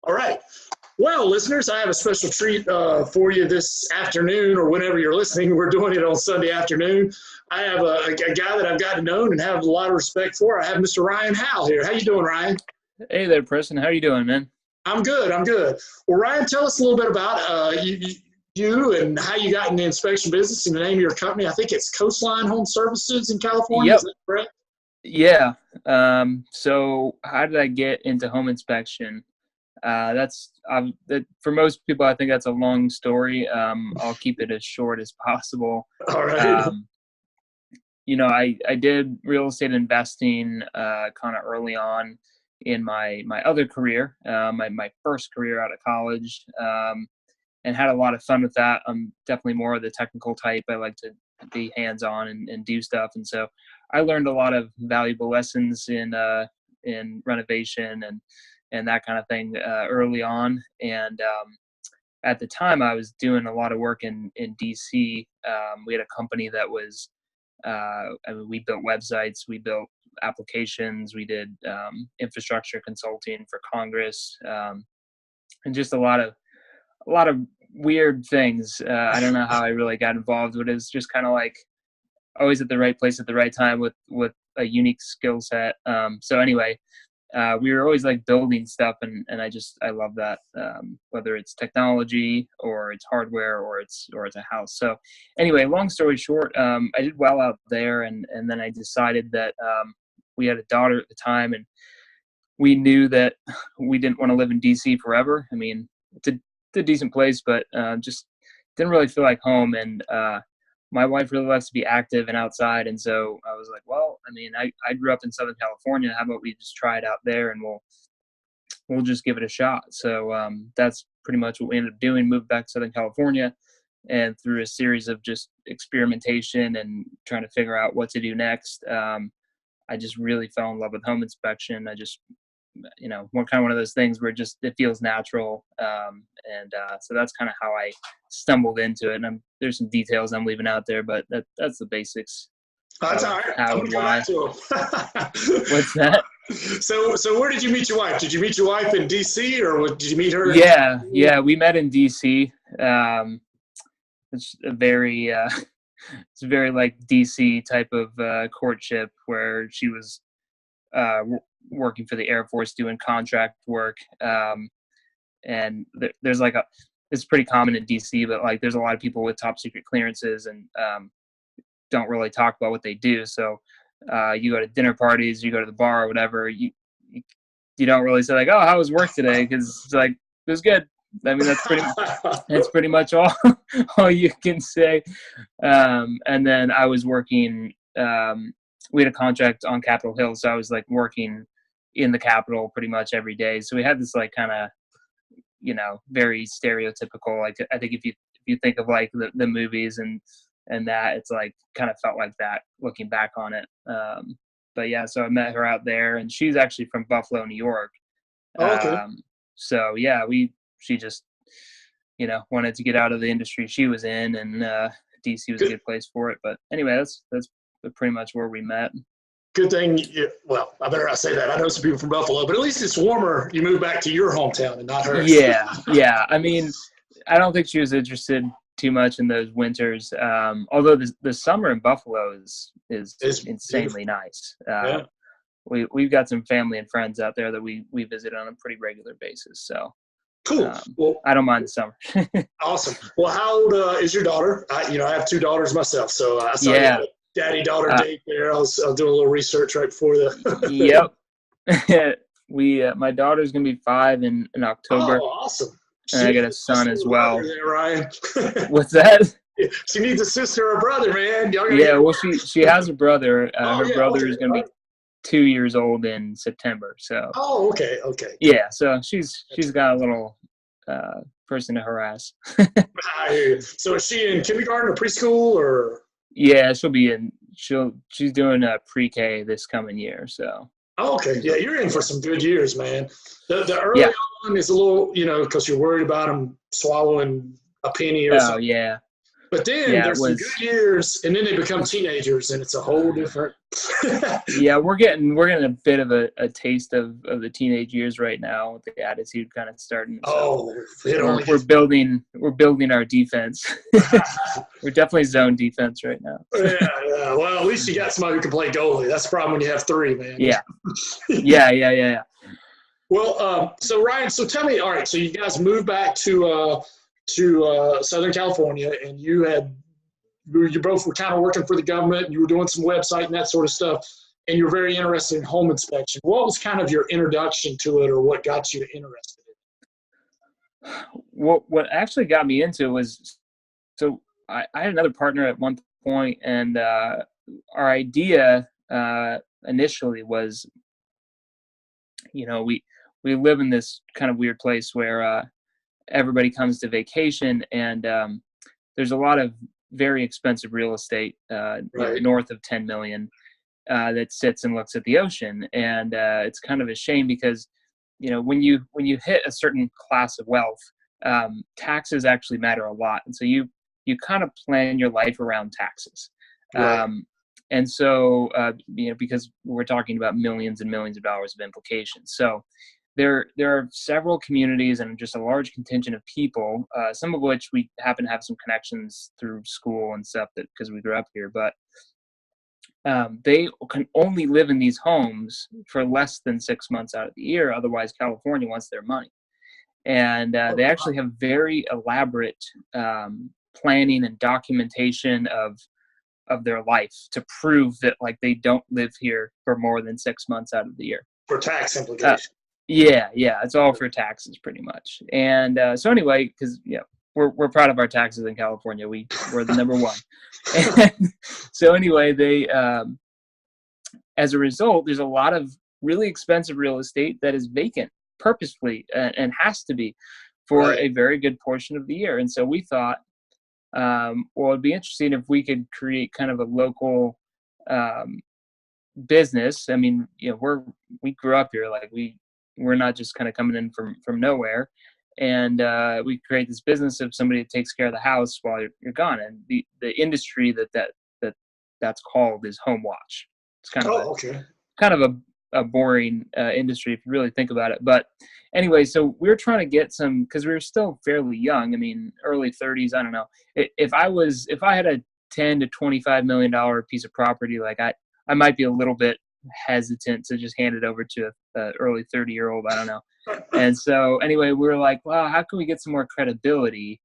All right. Well, listeners, I have a special treat for you this afternoon or whenever you're listening. We're doing it on Sunday afternoon. I have a guy that I've gotten to know and have a lot of respect for. I have Mr. Ryan Howell here. How you doing, Ryan? Hey there, Preston. How you doing, man? I'm good. Well, Ryan, tell us a little bit about you and how you got in the inspection business and the name of your company. I think it's Coastline Home Services in California. Yep. Is that correct? Yeah. So how did I get into home inspection? For most people, I think that's a long story. I'll keep it as short as possible. All right. I did real estate investing kind of early on in my other career, my first career out of college, and had a lot of fun with that. I'm definitely more of the technical type. I like to be hands-on and do stuff. And so I learned a lot of valuable lessons in renovation and that kind of thing early on. And at the time, I was doing a lot of work in DC. We had a company that was, we built websites, we built applications, we did infrastructure consulting for Congress, and just a lot of weird things. I don't know how I really got involved, but it was just kind of like always at the right place at the right time with a unique skill set. So anyway, we were always like building stuff, and I love that, whether it's technology or it's hardware or it's a house. So anyway, long story short, I did well out there, and then I decided that we had a daughter at the time, and we knew that we didn't want to live in DC forever. I mean, it's a decent place, but just didn't really feel like home. And my wife really likes to be active and outside. And so I was like, well, I mean, I grew up in Southern California. How about we just try it out there and we'll just give it a shot. So that's pretty much what we ended up doing, moved back to Southern California, and through a series of just experimentation and trying to figure out what to do next, I just really fell in love with home inspection. I just, one of those things where it feels natural. So that's kind of how I stumbled into it. And there's some details I'm leaving out there, but that's the basics. That's all right. How and why. What's that? So where did you meet your wife? Did you meet your wife in DC, or did you meet her? Yeah. We met in DC. It's it's very like DC type of courtship, where she was working for the Air Force doing contract work. And there's it's pretty common in DC, but like there's a lot of people with top secret clearances and don't really talk about what they do. So you go to dinner parties, you go to the bar or whatever, you don't really say like, oh, how was work today? Because it's like, it was good. I mean, that's pretty much all you can say. And then I was working, we had a contract on Capitol Hill, so I was like working in the Capitol pretty much every day. So we had this like kind of, very stereotypical, like I think if you think of like the movies and that, it's like kind of felt like that looking back on it. But yeah, so I met her out there, and she's actually from Buffalo, New York. Oh, okay. So yeah, she just, wanted to get out of the industry she was in, and DC was a good place for it. But anyway, that's pretty much where we met. Good thing. Well, I better not say that. I know some people from Buffalo, but at least it's warmer. You move back to your hometown and not hers. Yeah. I mean, I don't think she was interested too much in those winters. Although the summer in Buffalo is insanely nice. Yeah. We've got some family and friends out there that we visit on a pretty regular basis. So cool. Well, I don't mind the summer. Awesome. Well, how old is your daughter? I have two daughters myself, so I saw you daddy-daughter date there. I was doing a little research right before the. Yep. My daughter's gonna be 5 in October. Oh, awesome! And I got a son as well. There, Ryan. What's that? She needs a sister or a brother, man. Well, she has a brother. Her brother is gonna be 2 years old in September. So. Oh, okay. Yeah, so she's got a little person to harass. I hear you. So is she in kindergarten or preschool or? Yeah, she's doing pre-K this coming year. So. Oh, okay. Yeah, you're in for some good years, man. The early on is a little, because you're worried about them swallowing a penny or something. Oh, yeah. But then Yeah, it there's some was. good years, and then they become teenagers, and it's a whole different. Yeah, we're getting a bit of a taste of the teenage years right now, with the attitude kind of starting. So we're building our defense. We're definitely zone defense right now. Yeah. Well, at least you got somebody who can play goalie. That's the problem when you have three, man. Yeah. Well, so Ryan, so tell me, all right, so you guys moved back to Southern California, and you both were kind of working for the government, and you were doing some website and that sort of stuff, and you were very interested in home inspection. What was kind of your introduction to it, or what got you interested in it? What actually got me into it was, so I had another partner at one point, and our idea initially was, we live in this kind of weird place where everybody comes to vacation, and there's a lot of very expensive real estate north of 10 million that sits and looks at the ocean, and it's kind of a shame because when you hit a certain class of wealth, taxes actually matter a lot, and so you kind of plan your life around taxes. Right. And so because we're talking about millions and millions of dollars of implications, so there are several communities and just a large contingent of people, some of which we happen to have some connections through school and stuff, that because we grew up here, but they can only live in these homes for less than 6 months out of the year. Otherwise, California wants their money. And they actually have very elaborate planning and documentation of their life to prove that, like, they don't live here for more than 6 months out of the year. For tax implications. Yeah, it's all for taxes pretty much. And so anyway, because we're proud of our taxes in California. We're the number one. And so anyway, they as a result, there's a lot of really expensive real estate that is vacant purposefully and has to be for a very good portion of the year. And so we thought, well, it'd be interesting if we could create kind of a local business. I mean, we grew up here, like we're not just kind of coming in from nowhere, and we create this business of somebody that takes care of the house while you're gone. And the industry that's called is home watch. It's kind of a boring industry if you really think about it. But anyway, so we were trying to get some, because we were still fairly young. I mean, early 30s. I don't know. If I had a $10 to $25 million piece of property, like I might be a little bit hesitant to just hand it over to a early 30-year-old. I don't know. And so anyway, we were like, well, how can we get some more credibility?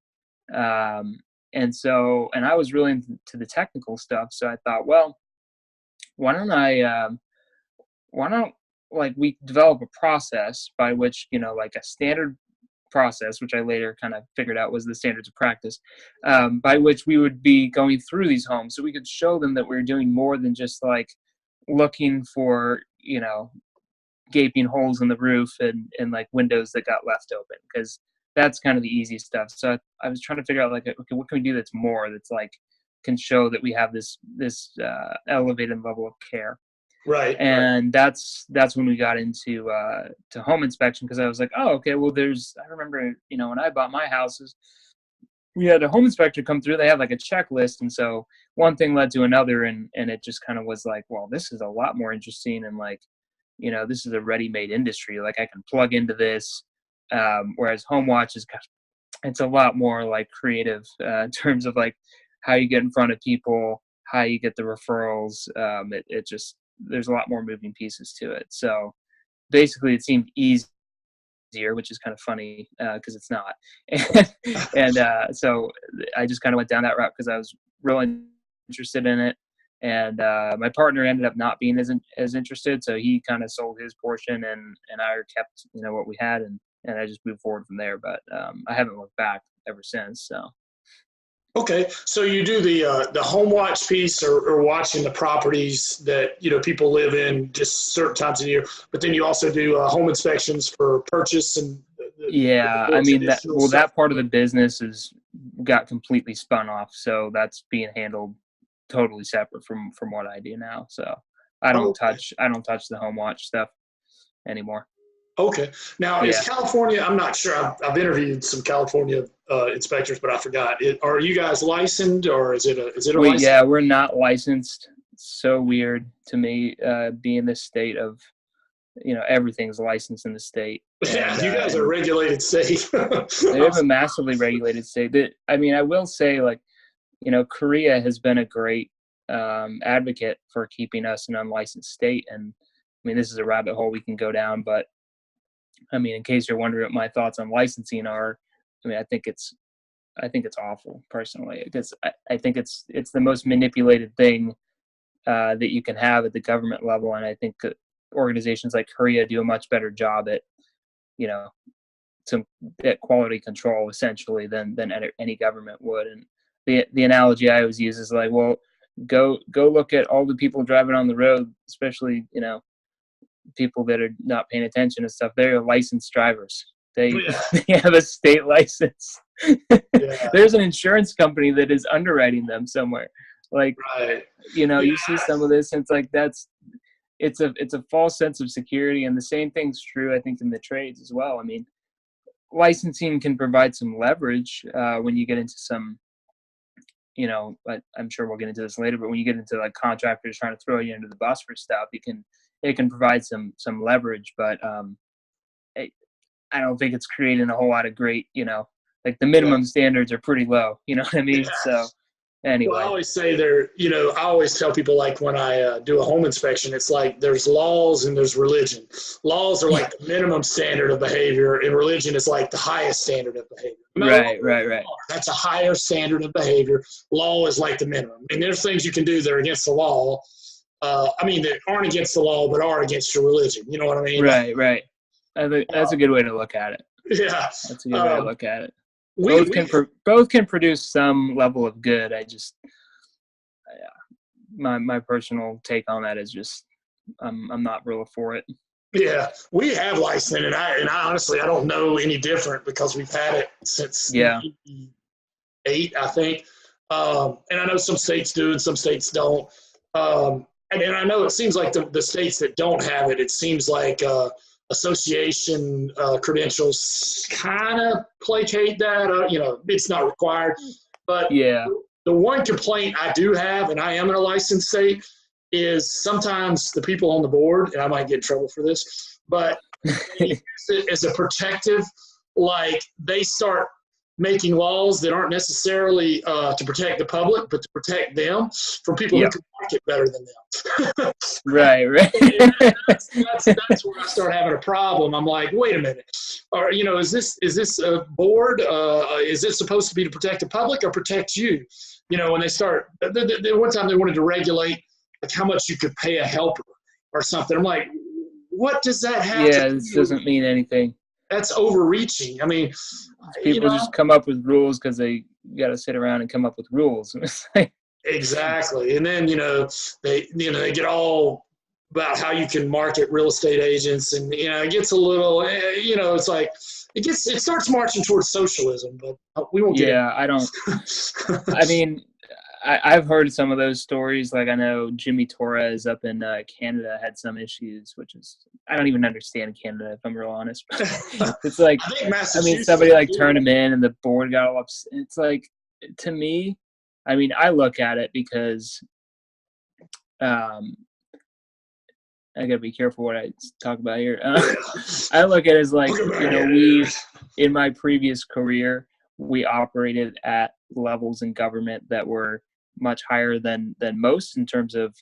And I was really into the technical stuff. So I thought, well, why don't we develop a process by which, like a standard process, which I later kind of figured out was the standards of practice, by which we would be going through these homes so we could show them that we were doing more than just like looking for, gaping holes in the roof and like windows that got left open, because that's kind of the easy stuff. So I was trying to figure out, like, okay, what can we do that's more, that's like can show that we have this elevated level of care. Right. And that's when we got into to home inspection, because I was like, oh, okay, well, I remember, when I bought my houses, we had a home inspector come through. They had like a checklist, and so one thing led to another, and it just kind of was like, well, this is a lot more interesting, and like, this is a ready-made industry. Like, I can plug into this, whereas home watch it's a lot more like creative in terms of like how you get in front of people, how you get the referrals. It just, there's a lot more moving pieces to it. So basically it seemed easier, which is kind of funny because it's not. And so I just kind of went down that route because I was really interested in it. And my partner ended up not being as interested. So he kind of sold his portion, and I kept, what we had, and I just moved forward from there. But I haven't looked back ever since. So. Okay, so you do the home watch piece, or watching the properties that people live in just certain times of the year, but then you also do home inspections for purchase and. I mean that part of the business got completely spun off, so that's being handled totally separate from what I do now. So I don't touch the home watch stuff anymore. Okay. Now, is Yeah. California, I'm not sure. I've interviewed some California inspectors, but I forgot. Are you guys licensed, or is it a license? Yeah, we're not licensed. It's so weird to me, being this state of, everything's licensed in the state. Yeah, you guys are a And regulated state. they have a massively regulated state. I will say, like, Korea has been a great advocate for keeping us an unlicensed state. And I mean, this is a rabbit hole we can go down, but I mean, in case you're wondering what my thoughts on licensing are, I mean, I think it's awful personally, because I think it's the most manipulated thing that you can have at the government level. And I think organizations like Korea do a much better job at, you know, some at quality control essentially than any government would. And the analogy I always use is like, well, go look at all the people driving on the road, especially, people that are not paying attention and stuff. They're licensed drivers. They, Yeah. they have a state license. Yeah. There's an insurance company that is underwriting them somewhere. Like, Right. you see some of this, and it's like it's a false sense of security. And the same thing's true, I think, in the trades as well. I mean, licensing can provide some leverage when you get into some, but I'm sure we'll get into this later, but when you get into like contractors trying to throw you under the bus for stuff, it can provide some leverage. But I don't think it's creating a whole lot of great, like the minimum standards are pretty low, you know what I mean? Yeah. So anyway. Well, I always say I always tell people, like, when I do a home inspection, it's like there's laws and there's religion. Laws are like the minimum standard of behavior, and religion is like the highest standard of behavior. Right. That's a higher standard of behavior. Law is like the minimum. And there's things you can do that are against the law. That aren't against the law, but are against your religion. You know what I mean? Right. I think that's a good way to look at it. Yeah. That's a good way to look at it. We Both can produce some level of good. I just, my personal take on that is just, I'm not real for it. Yeah, we have licensing, and I honestly, I don't know any different because we've had it since 1988, I think. And I know some states do and some states don't. And I know it seems like the states that don't have it, it seems like association credentials kind of placate that. It's not required. But the one complaint I do have, and I am in a licensed state, is sometimes the people on the board, and I might get in trouble for this, but they use it as a protective, like they start making laws that aren't necessarily to protect the public, but to protect them from people who can market better than them. Right. That's where I start having a problem. I'm like, wait a minute, or is this a board? Is it supposed to be to protect the public or protect you? When they start, one time they wanted to regulate like how much you could pay a helper or something. I'm like, what does that have to do? Yeah, this doesn't mean anything. That's overreaching. I mean, people just come up with rules because they got to sit around and come up with rules. Exactly. And then, they get all about how you can market real estate agents, and, it gets a little, it's like, it starts marching towards socialism, but we won't get it. I don't, I mean, I've heard some of those stories. Like, I know Jimmy Torres up in Canada had some issues, which is, I don't even understand Canada, if I'm real honest. It's like, somebody like turned him in and the board got all upset. It's like, to me, I mean, I look at it because I got to be careful what I talk about here. I look at it as like, in my previous career, we operated at levels in government that were much higher than most in terms of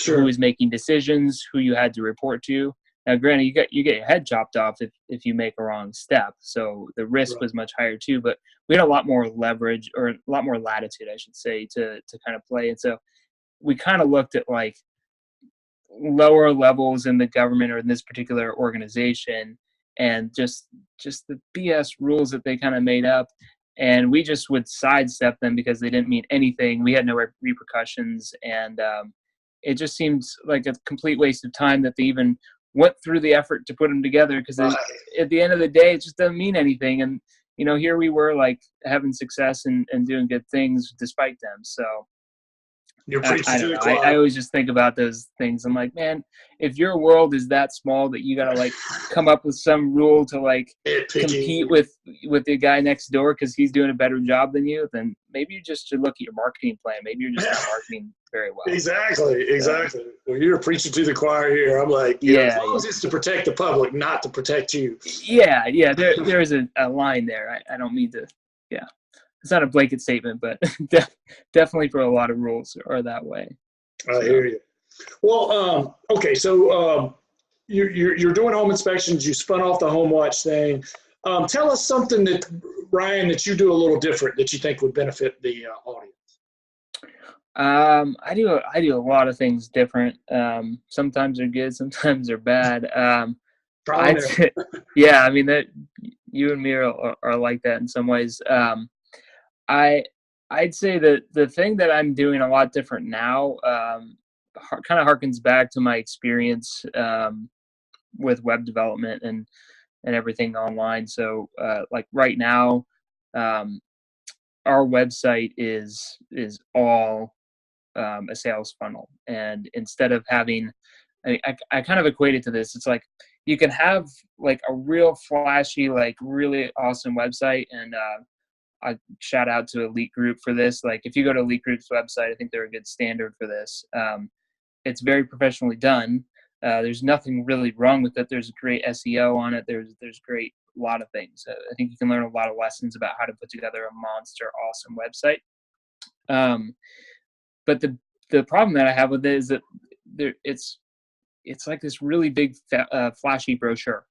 who was making decisions, who you had to report to. Now, granted, you get your head chopped off if you make a wrong step, so the risk was much higher too. But we had a lot more leverage, or a lot more latitude, I should say, to kind of play. And so we kind of looked at like lower levels in the government or in this particular organization, and just the BS rules that they kind of made up. And we just would sidestep them because they didn't mean anything. We had no repercussions. And it just seems like a complete waste of time that they even went through the effort to put them together, because at the end of the day, it just doesn't mean anything. And, here we were like having success and doing good things despite them. So You're preaching I to don't the know. I choir. always just think about those things. I'm like, man, if your world is that small that you gotta like come up with some rule to like compete Nitpicking. with the guy next door because he's doing a better job than you, then maybe you just should look at your marketing plan. Maybe you're just not marketing very well. Exactly, So exactly. Well, you're preaching to the choir here. I'm like, as yeah, long as it's to protect the public, not to protect you. yeah. There is a line there. I don't mean to. Yeah, it's not a blanket statement, but definitely for a lot of rules are that way. I So. hear you. Well, okay, so you're doing home inspections. You spun off the home watch thing. Tell us something that Ryan that you do a little different that you think would benefit the audience. I do a lot of things different. Sometimes they're good, sometimes they're bad. Trial and I'd error. say, yeah, I mean that you and me are like that in some ways. I I'd say that the thing that I'm doing a lot different now, kind of harkens back to my experience with web development and everything online. So like right now, um, our website is all a sales funnel. And instead of having, I kind of equate it to this. It's like you can have like a real flashy, like really awesome website. And I shout out to Elite Group for this. Like if you go to Elite Group's website, I think they're a good standard for this. It's very professionally done. There's nothing really wrong with it. There's great SEO on it. There's great a lot of things. I think you can learn a lot of lessons about how to put together a monster awesome website. But the problem that I have with it is that it's like this really big flashy brochure.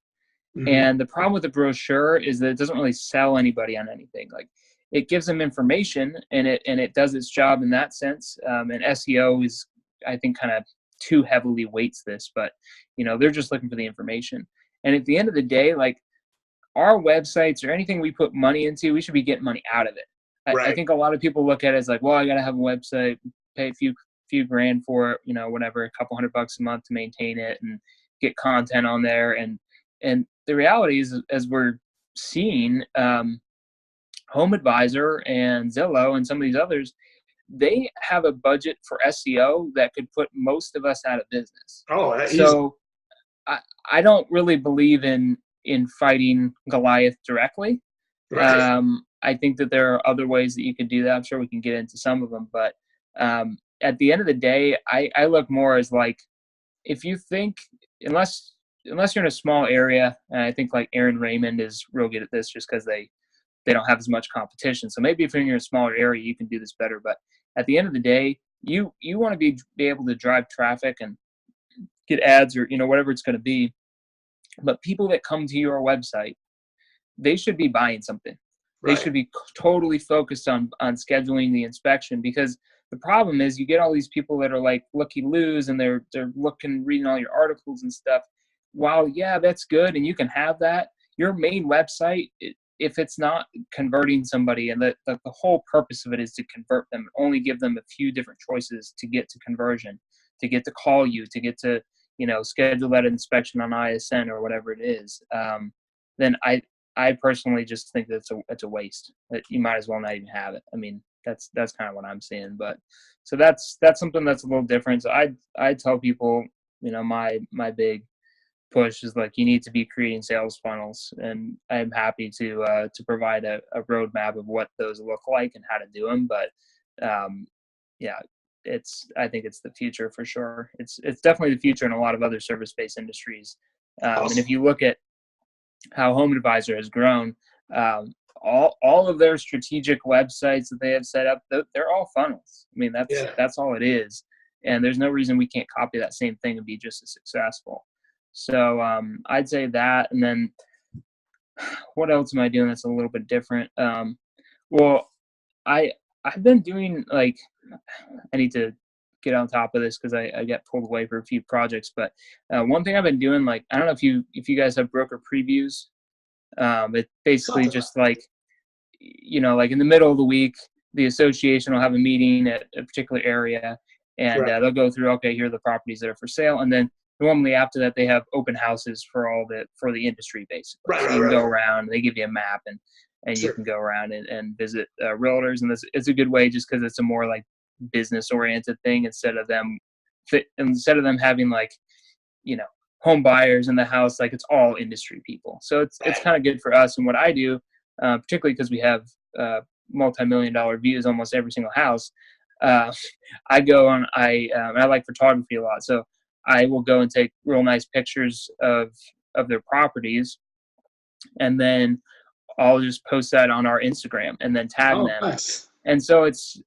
Mm-hmm. And the problem with the brochure is that it doesn't really sell anybody on anything. Like it gives them information and it does its job in that sense. And SEO is, I think, kind of too heavily weights this, but they're just looking for the information. And at the end of the day, like our websites or anything we put money into, we should be getting money out of it. I Right. think a lot of people look at it as like, well, I got to have a website, pay a few grand for it, whatever, a couple $100 a month to maintain it and get content on there. And the reality is, as we're seeing, Home Advisor and Zillow and some of these others, they have a budget for SEO that could put most of us out of business. Oh, easy. So I don't really believe in fighting Goliath directly. Right. I think that there are other ways that you could do that. I'm sure we can get into some of them, but at the end of the day, I look more as like, if you think, unless you're in a small area, and I think like Aaron Raymond is real good at this just because they don't have as much competition. So maybe if you're in a smaller area, you can do this better. But at the end of the day, you want to be able to drive traffic and get ads or whatever it's going to be. But people that come to your website, they should be buying something. They Right. should be totally focused on scheduling the inspection, because the problem is you get all these people that are like looky-loos and they're reading all your articles and stuff. While, yeah, that's good and you can have that, your main website, if it's not converting somebody, and the whole purpose of it is to convert them, only give them a few different choices to get to conversion, to get to call you, to get to schedule that inspection on ISN or whatever it is, then I personally just think that it's a waste. That you might as well not even have it. I mean, that's kind of what I'm seeing. But so that's something that's a little different. So I tell people, my big push is like, you need to be creating sales funnels, and I'm happy to provide a roadmap of what those look like and how to do them. But yeah, I think it's the future for sure. It's definitely the future in a lot of other service-based industries. And if you look at how Home Advisor has grown, all of their strategic websites that they have set up, they're all funnels. I mean, that's all it is. And there's no reason we can't copy that same thing and be just as successful. So I'd say that. And then what else am I doing that's a little bit different? Well, I've been doing, like, I need to get on top of this because I got pulled away for a few projects. But one thing I've been doing, like, I don't know if you guys have broker previews. It's basically just like, like in the middle of the week, the association will have a meeting at a particular area, and Right. they'll go through, okay, here are the properties that are for sale. And then normally after that, they have open houses for the industry, basically. Right. So you can go around, they give you a map, and Sure. you can go around and visit realtors. And it's a good way just because it's a more like business oriented thing instead of them having like, home buyers in the house. Like it's all industry people. So it's kind of good for us. And what I do, particularly because we have multi-million-dollar views almost every single house, I go on. And I like photography a lot, so I will go and take real nice pictures of their properties, and then I'll just post that on our Instagram and then tag them. Nice. And so it's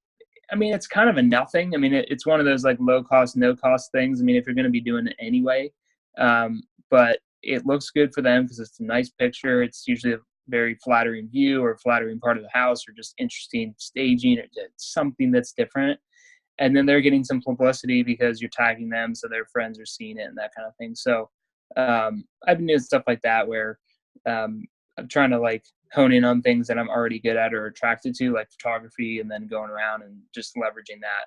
kind of a nothing. I mean, it's one of those like low cost, no cost things. I mean, if you're going to be doing it anyway, but it looks good for them because it's a nice picture. It's usually a very flattering view or flattering part of the house or just interesting staging or something that's different. And then they're getting some publicity because you're tagging them, so their friends are seeing it and that kind of thing. So I've been doing stuff like that where I'm trying to like hone in on things that I'm already good at or attracted to, like photography, and then going around and just leveraging that.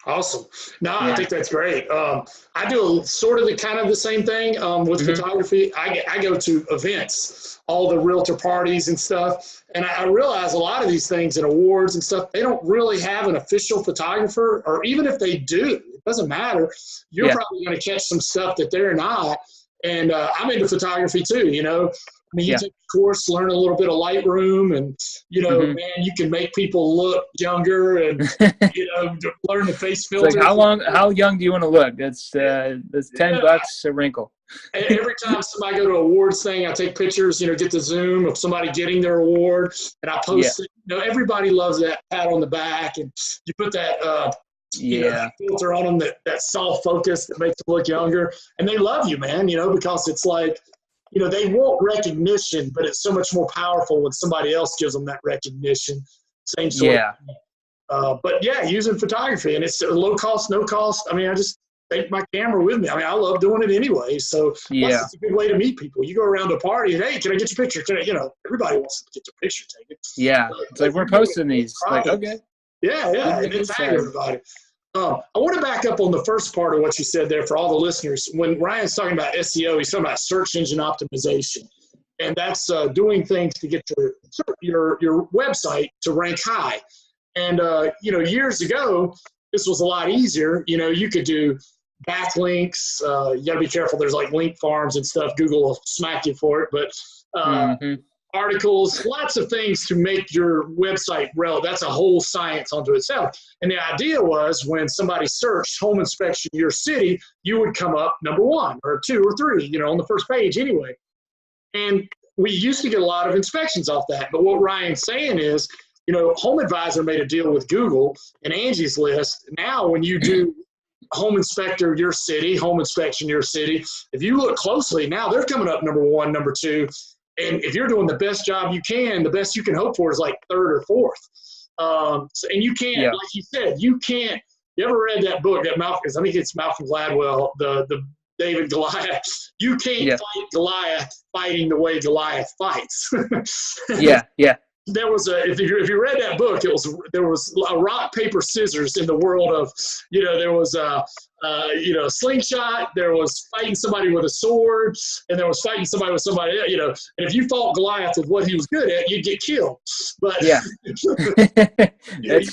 Awesome. No, I think that's great. I do sort of the same thing with photography. I go to events, all the realtor parties and stuff, and I realize a lot of these things and awards and stuff, they don't really have an official photographer, or even if they do, it doesn't matter. You're probably going to catch some stuff that they're not. And I'm into photography too, I mean, you take a course, learn a little bit of Lightroom, and, man, you can make people look younger and, learn the face filters. Like how young do you want to look? That's $10 a wrinkle. Every time somebody go to an awards thing, I take pictures, get the Zoom of somebody getting their award, and I post it. Everybody loves that pat on the back, and you put that, filter on them, that soft focus that makes them look younger. And they love you, man, because it's like, they want recognition, but it's so much more powerful when somebody else gives them that recognition. Same sort of thing. But using photography, and it's low cost, no cost. I mean, I just take my camera with me. I mean, I love doing it anyway. So it's a good way to meet people. You go around to a party and, hey, can I get your picture? Everybody wants to get their picture taken. Yeah. It's like, we're posting these. Like, okay. Yeah. And then tag everybody. I want to back up on the first part of what you said there for all the listeners. When Ryan's talking about SEO, he's talking about search engine optimization. And that's doing things to get your website to rank high. And, years ago, this was a lot easier. You could do backlinks. You got to be careful. There's like link farms and stuff. Google will smack you for it. But articles, lots of things to make your website relevant. That's a whole science unto itself. And the idea was when somebody searched home inspection your city, you would come up number 1 or 2 or 3, on the first page anyway. And we used to get a lot of inspections off that. But what Ryan's saying is, Home Advisor made a deal with Google and Angie's List. Now when you do home inspector your city, home inspection your city, if you look closely, now they're coming up number 1, number 2. And if you're doing the best job you can, the best you can hope for is like 3rd or 4th. And you can't, like you said, you ever read that book that I think it's Malcolm Gladwell, the David Goliath. You can't fight Goliath fighting the way Goliath fights. There was if you read that book, there was a rock, paper, scissors in the world of, there was a slingshot, there was fighting somebody with a sword, and there was fighting somebody with somebody else, and if you fought Goliath with what he was good at, you'd get killed. But that's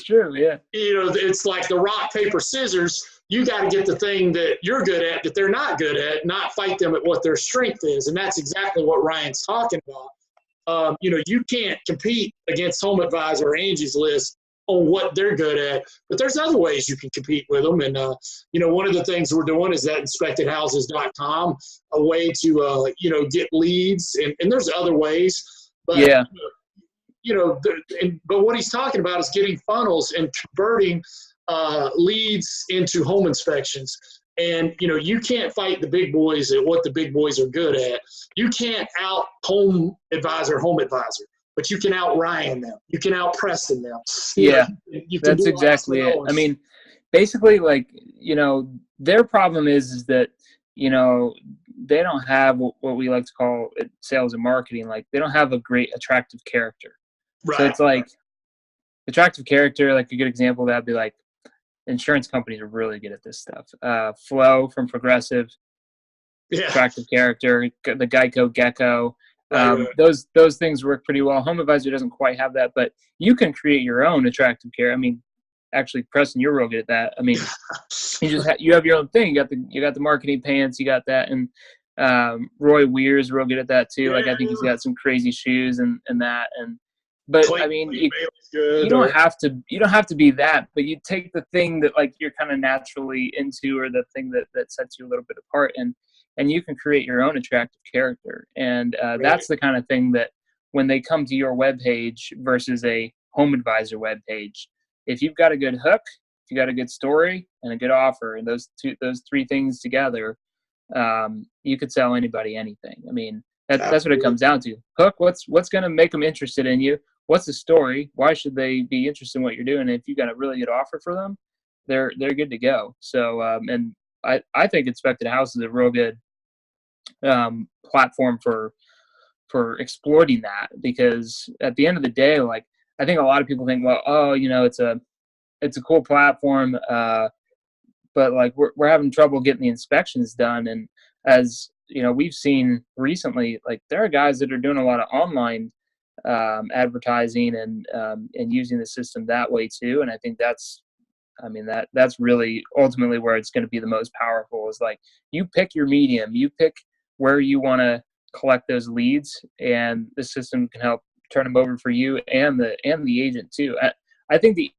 true. It's like the rock, paper, scissors. You got to get the thing that you're good at that they're not good at, not fight them at what their strength is. And that's exactly what Ryan's talking about. You can't compete against Home Advisor or Angie's List on what they're good at, but there's other ways you can compete with them. And, one of the things we're doing is that inspectedhouses.com, a way to, get leads, and there's other ways. But, but what he's talking about is getting funnels and converting leads into home inspections. And, you can't fight the big boys at what the big boys are good at. You can't out Home Advisor, but you can out Ryan them. You can out Preston them. That's exactly it. I mean, basically, like, their problem is that, they don't have what we like to call it sales and marketing. Like, they don't have a great attractive character. Right. So it's like attractive character, like a good example of that would be like, insurance companies are really good at this stuff. Flo from Progressive, attractive character, the Geico Gecko. Those things work pretty well. Home Advisor doesn't quite have that, but you can create your own attractive character. I mean, actually, Preston, you're real good at that. I mean, you have your own thing. You got the marketing pants, you got that, and Roy Weir's real good at that too. Like I think he's got some crazy shoes and that. But I mean, you don't have to be that, but you take the thing that like you're kind of naturally into, or the thing that sets you a little bit apart, and you can create your own attractive character. And that's the kind of thing that when they come to your webpage versus a Home Advisor webpage, if you've got a good hook, if you got a good story and a good offer, and those three things together, you could sell anybody anything. I mean, that's what it comes down to. Hook, what's going to make them interested in you? What's the story? Why should they be interested in what you're doing? And if you got a really good offer for them, they're good to go. So, and I think Inspected House is a real good platform for exploiting that, because at the end of the day, like I think a lot of people think, well, oh, it's a cool platform, but like we're having trouble getting the inspections done. And as we've seen recently, like there are guys that are doing a lot of online advertising and using the system that way too. And I think that's really ultimately where it's going to be the most powerful, is like you pick your medium, you pick where you want to collect those leads, and the system can help turn them over for you and the agent too. I think the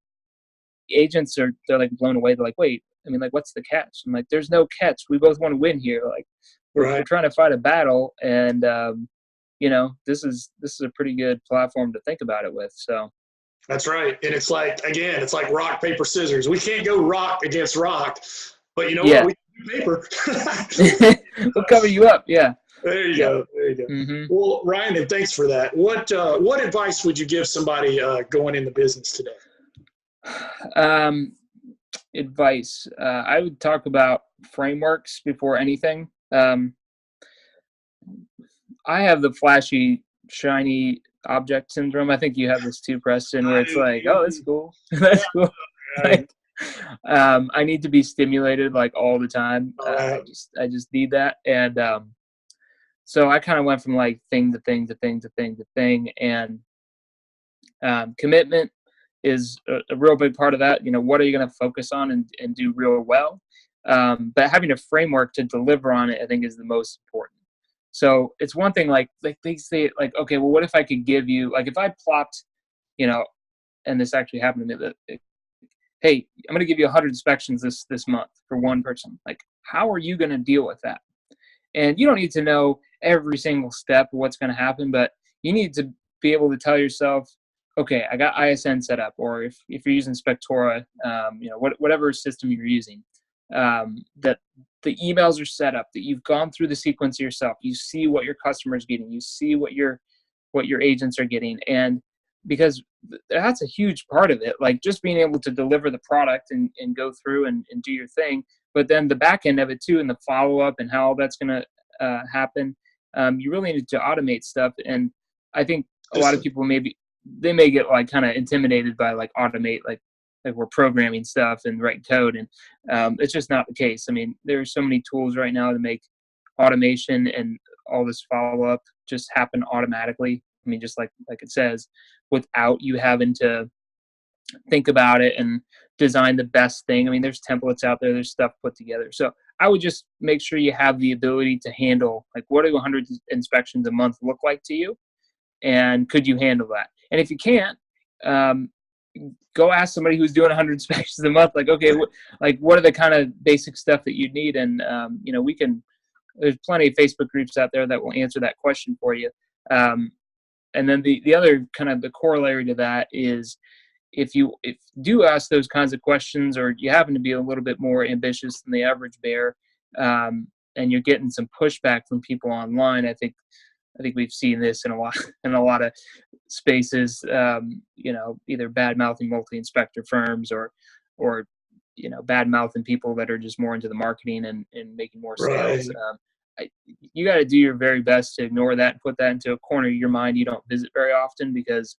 agents they're like blown away. They're like, wait, I mean, like, what's the catch? I'm like, there's no catch. We both want to win here. Like we're trying to fight a battle, and this is a pretty good platform to think about it with. So that's right. And it's like, again, it's like rock, paper, scissors. We can't go rock against rock, but what? We can do paper. We'll cover you up. Yeah. There you go. There you go. Mm-hmm. Well, Ryan, and thanks for that. What advice would you give somebody going into business today? Advice. I would talk about frameworks before anything. I have the flashy, shiny object syndrome. I think you have this too, Preston, where it's like, oh, that's cool. That's cool. Like, I need to be stimulated like all the time. I just need that. And so I kind of went from like thing to thing to thing to thing to thing. And commitment is a real big part of that. What are you going to focus on and do real well? But having a framework to deliver on it, I think, is the most important. So it's one thing, like they say, like, okay, well, what if I could give you, like, if I plopped, and this actually happened to me, that, hey, I'm going to give you 100 inspections this month for one person. Like, how are you going to deal with that? And you don't need to know every single step of what's going to happen, but you need to be able to tell yourself, okay, I got ISN set up, or if you're using Spectora, whatever system you're using, that the emails are set up, that you've gone through the sequence yourself. You see what your customer's getting. You see what your agents are getting. And because that's a huge part of it, like just being able to deliver the product and go through and do your thing, but then the back end of it too, and the follow-up and how that's going to happen. You really need to automate stuff. And I think a lot of people may get like kind of intimidated by like automate, like we're programming stuff and writing code, and it's just not the case. I mean, there's so many tools right now to make automation and all this follow-up just happen automatically. I mean, just like it says, without you having to think about it and design the best thing. I mean, there's templates out there, there's stuff put together. So I would just make sure you have the ability to handle, like, what do 100 inspections a month look like to you? And could you handle that? And if you can't, go ask somebody who's doing 100 inspections a month. Like, okay, what are the kind of basic stuff that you need? And there's plenty of Facebook groups out there that will answer that question for you. And then the other kind of the corollary to that is, if you do ask those kinds of questions, or you happen to be a little bit more ambitious than the average bear, and you're getting some pushback from people online, I think we've seen this in a lot of spaces, either bad mouthing multi-inspector firms or bad mouthing people that are just more into the marketing and making more sales. Right. You got to do your very best to ignore that and put that into a corner of your mind you don't visit very often, because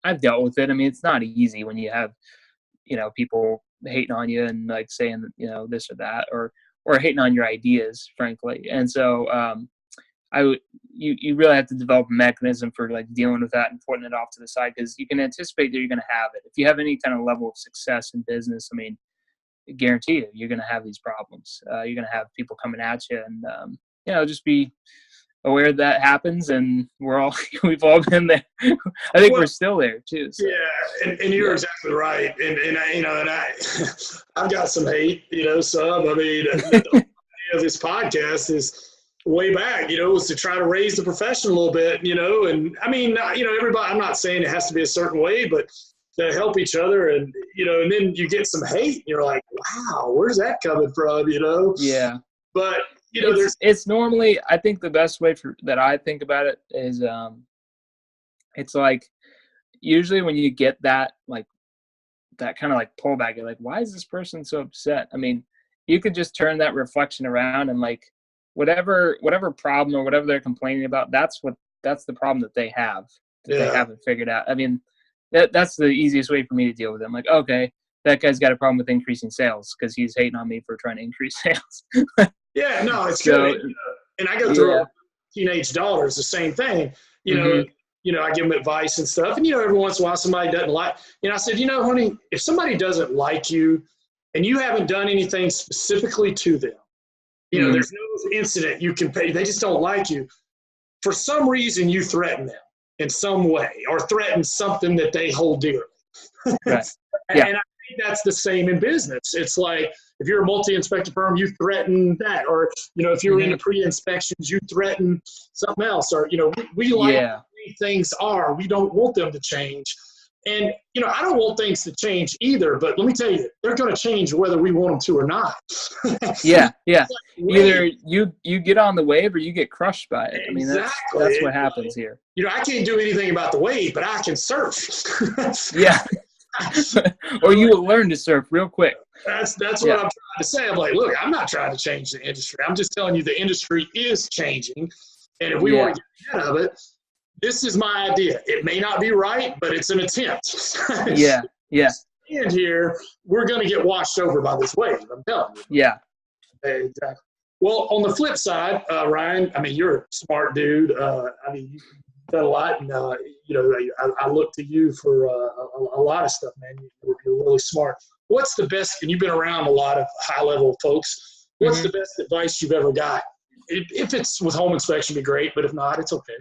I've dealt with it. I mean, it's not easy when you have, people hating on you and like saying, this or that, or hating on your ideas, frankly. And so you really have to develop a mechanism for like dealing with that and putting it off to the side, because you can anticipate that you're going to have it. If you have any kind of level of success in business, I mean, I guarantee you're going to have these problems. You're going to have people coming at you, and just be aware that happens. And we've all been there. I think we're still there too. So. Yeah, and you're exactly right. And I've got some hate, some. I mean, the idea of this podcast is way back, was to try to raise the profession a little bit, and I mean, everybody, I'm not saying it has to be a certain way, but to help each other, and, and then you get some hate, and you're like, wow, where's that coming from, Yeah. But, it's normally, I think the best way that I think about it is, it's like, usually when you get that, like, that kind of like pullback, you're like, why is this person so upset? I mean, you could just turn that reflection around and like, whatever problem or whatever they're complaining about, that's the problem that they have, they haven't figured out. I mean, that's the easiest way for me to deal with them. Like, okay, that guy's got a problem with increasing sales because he's hating on me for trying to increase sales. Yeah, no, it's good. And I go through teenage daughters, the same thing. I give them advice and stuff. And, every once in a while somebody doesn't like, I said, honey, if somebody doesn't like you and you haven't done anything specifically to them, there's no incident you can pay. They just don't like you. For some reason, you threaten them in some way or threaten something that they hold dearly. Right. And I think that's the same in business. It's like if you're a multi-inspector firm, you threaten that. Or, if you're into pre-inspections, you threaten something else. Or, we like the way things are. We don't want them to change. And, I don't want things to change either, but let me tell you, they're going to change whether we want them to or not. Yeah. Either you get on the wave or you get crushed by it. I mean, that's what happens here. I can't do anything about the wave, but I can surf. Yeah. Or you will learn to surf real quick. That's what I'm trying to say. I'm like, look, I'm not trying to change the industry. I'm just telling you the industry is changing. And if we want to get ahead of it, this is my idea. It may not be right, but it's an attempt. Yeah. And here, we're going to get washed over by this wave. I'm telling you. Yeah. Exactly. Well, on the flip side, Ryan, I mean, you're a smart dude. You've done a lot, and I look to you for a lot of stuff, man. You're really smart. What's the best? And you've been around a lot of high-level folks. What's the best advice you've ever got? If it's with home inspection, it'd be great, but if not, it's okay.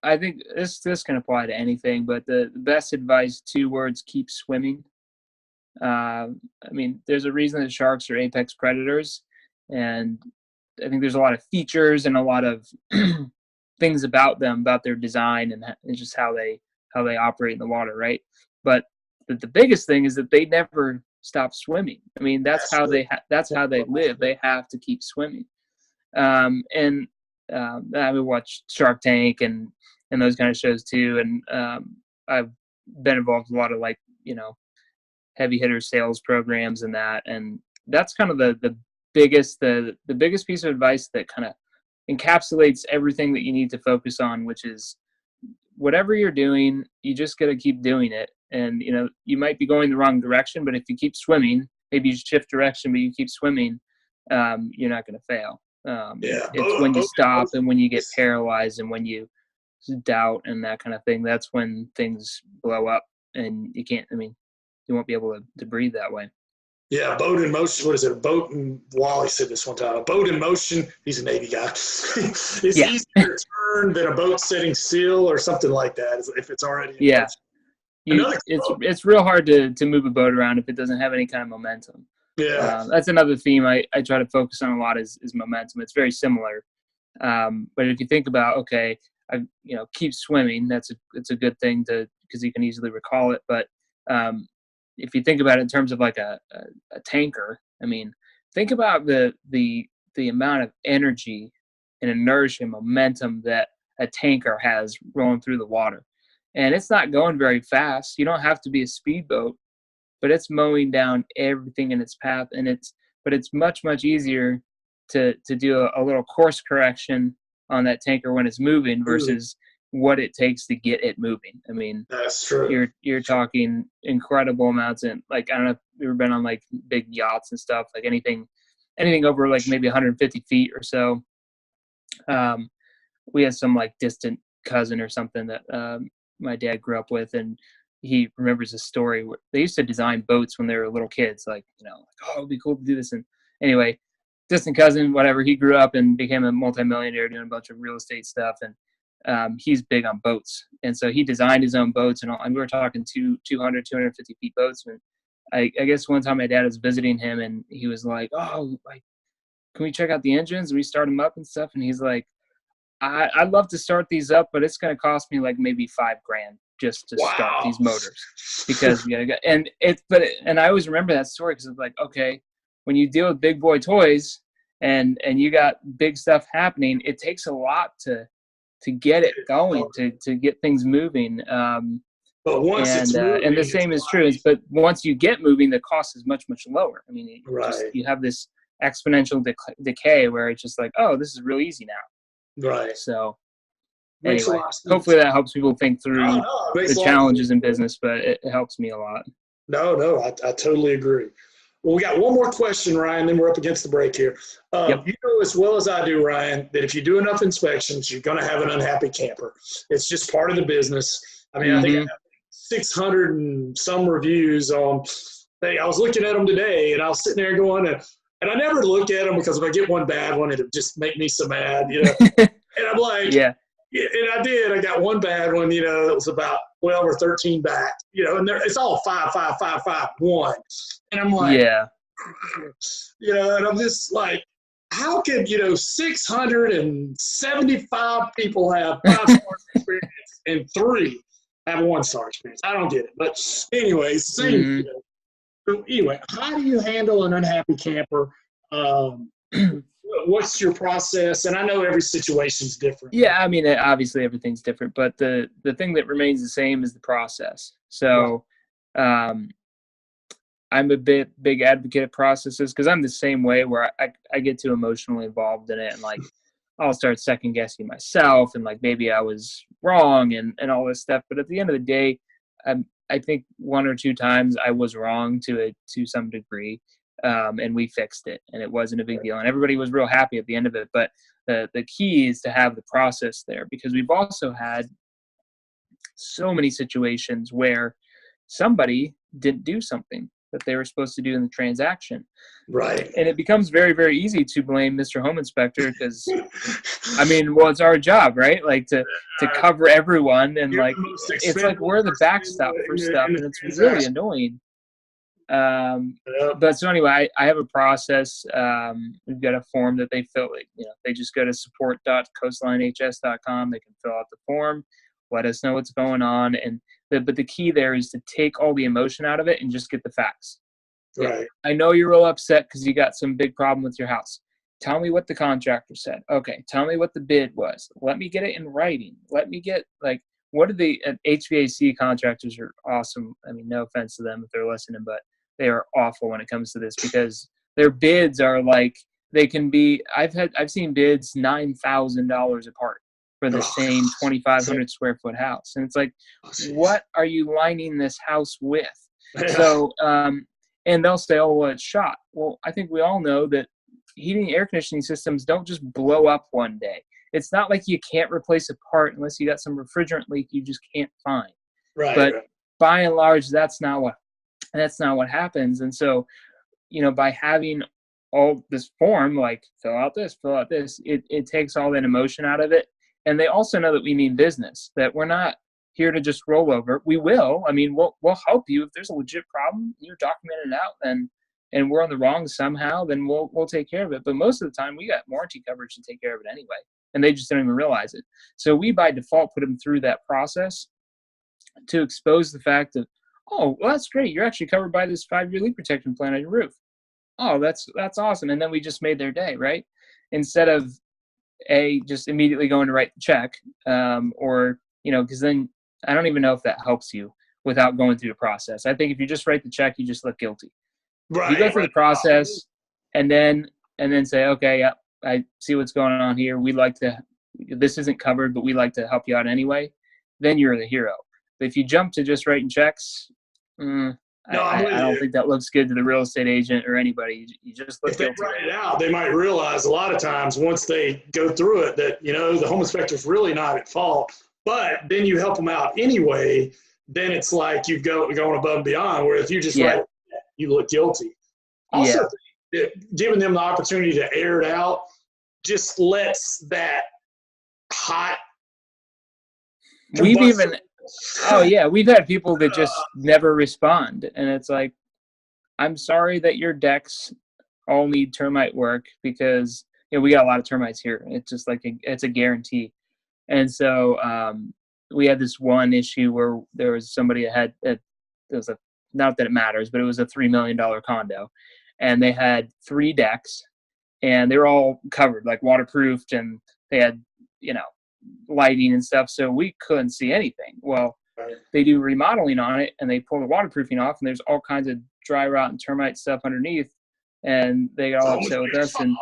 I think this can apply to anything, but the best advice, 2 words: keep swimming. I mean, there's a reason that sharks are apex predators, and I think there's a lot of features and a lot of things about them, about their design and just how they operate in the water, right? But the biggest thing is that they never stop swimming. I mean, that's how they live. They have to keep swimming. I would watch Shark Tank and those kind of shows too. And I've been involved in a lot of heavy hitter sales programs and that. And that's kind of the biggest piece of advice that kind of encapsulates everything that you need to focus on, which is whatever you're doing, you just got to keep doing it. And, you might be going the wrong direction, but if you keep swimming, maybe you shift direction, but you keep swimming, you're not going to fail. It's when you stop and when you get paralyzed and when you doubt and that kind of thing, that's when things blow up and you won't be able to breathe that way. Yeah, boat in motion. What is it? Wally said this one time. A boat in motion. He's a Navy guy. It's easier to turn than a boat sitting still or something like that. If it's already in motion. It's real hard to move a boat around if it doesn't have any kind of momentum. Yeah, that's another theme I try to focus on a lot is momentum. It's very similar, but if you think about keep swimming, it's a good thing because you can easily recall it. But if you think about it in terms of like a tanker, I mean, think about the amount of energy and inertia and momentum that a tanker has rolling through the water, and it's not going very fast. You don't have to be a speedboat, but it's mowing down everything in its path, but it's much, much easier to do a little course correction on that tanker when it's moving versus what it takes to get it moving. I mean, that's true. You're talking incredible amounts, and I don't know if you've ever been on big yachts and stuff, anything over maybe 150 feet or so. we had some like distant cousin or something that my dad grew up with, and he remembers a story where they used to design boats when they wwere little kids, like, like, oh, it'd be cool to do this. And anyway, distant cousin, whatever, he grew up and became a multimillionaire doing a bunch of real estate stuff. And he's big on boats. And so he designed his own boats, and we were talking 250 feet boats. And I guess one time my dad was visiting him, and he was like, oh, like, can we check out the engines? And we start them up and stuff. And he's like, I'd love to start these up, but it's going to cost me like maybe $5,000 just to start these motors, because you gotta go. And I always remember that story, because it's like, okay, when you deal with big boy toys and you got big stuff happening, it takes a lot to get it going, to get things moving. But once it's moving, and the same is true. But once you get moving, the cost is much, much lower. I mean, you have this exponential decay where it's just like, oh, this is real easy now. Right. So anyway, hopefully that helps people think through the challenges in business, but it helps me a lot. No, I totally agree. Well, we got one more question, Ryan, then we're up against the break here. Yep. You know as well as I do, Ryan, that if you do enough inspections, you're going to have an unhappy camper. It's just part of the business. I mean, I think I have 600 and some reviews on. I was looking at them today, and I was sitting there going, and I never look at them, because if I get one bad one, it'll just make me so mad, And I'm like, yeah, and I did. I got one bad one, that was about 12 or 13 back, and it's all 5, 5, 5, 5, 1. And I'm like, yeah, and I'm just like, how could, 675 people have 5-star experience and 3 have a 1-star experience? I don't get it. But anyways, same. So anyway, how do you handle an unhappy camper? What's your process? And I know every situation's different. Yeah, I mean, obviously everything's different, but the thing that remains the same is the process. So I'm a big advocate of processes, because I'm the same way, where I get too emotionally involved in it, and like I'll start second guessing myself, and like maybe I was wrong and all this stuff. But at the end of the day, I think 1 or 2 times I was wrong to some degree. And we fixed it, and it wasn't a big deal, and everybody was real happy at the end of it. But the key is to have the process there, because we've also had so many situations where somebody didn't do something that they were supposed to do in the transaction. Right. And it becomes very, very easy to blame Mr. Home Inspector, because, I mean, well, it's our job, right? Like to cover everyone, and like it's like we're the backstop for stuff, and it's really annoying. But so anyway, I have a process. We've got a form that they fill. They just go to support.coastlinehs.com. They can fill out the form, let us know what's going on, but the key there is to take all the emotion out of it and just get the facts. Right. I know you're real upset because you got some big problem with your house. Tell me what the contractor said. Okay. Tell me what the bid was. Let me get it in writing. Let me get what are the HVAC contractors are awesome. I mean, no offense to them if they're listening, but they are awful when it comes to this, because their bids are like, they can be, I've seen bids $9,000 apart for the same 2,500 square foot house. And it's like, what are you lining this house with? So, and they'll say, oh, well, it's shot. Well, I think we all know that heating and air conditioning systems don't just blow up one day. It's not like you can't replace a part unless you got some refrigerant leak you just can't find. Right. But by and large, that's not what happens. And so, by having all this form, like fill out this, it takes all that emotion out of it. And they also know that we mean business, that we're not here to just roll over. We will. I mean, we'll help you if there's a legit problem. You're documenting it out, and we're on the wrong somehow, then we'll take care of it. But most of the time, we got warranty coverage to take care of it anyway, and they just don't even realize it. So we by default put them through that process to expose the fact that, oh, well, that's great. You're actually covered by this 5-year leak protection plan on your roof. Oh, that's awesome. And then we just made their day, right? Instead of just immediately going to write the check, or because then I don't even know if that helps you without going through the process. I think if you just write the check, you just look guilty. Right. You go through the process and then say, okay, yeah, I see what's going on here. This isn't covered, but we like to help you out anyway. Then you're the hero. But if you jump to just writing checks, No, I don't think that looks good to the real estate agent or anybody. You just look if they guilty. write it out, they might realize a lot of times once they go through it that, the home inspector's really not at fault, but then you help them out anyway. Then it's like you going above and beyond, where if you just write it, you look guilty. Also, giving them the opportunity to air it out just lets that hot we've had people that just never respond, and it's like, I'm sorry that your decks all need termite work, because we got a lot of termites here. It's just like it's a guarantee. And so we had this one issue where there was somebody that had not that it matters, but it was a $3 million condo, and they had 3 decks, and they were all covered, like waterproofed, and they had lighting and stuff, so we couldn't see anything. Well, they do remodeling on it, and they pull the waterproofing off, and there's all kinds of dry rot and termite stuff underneath, and they got all upset with us. And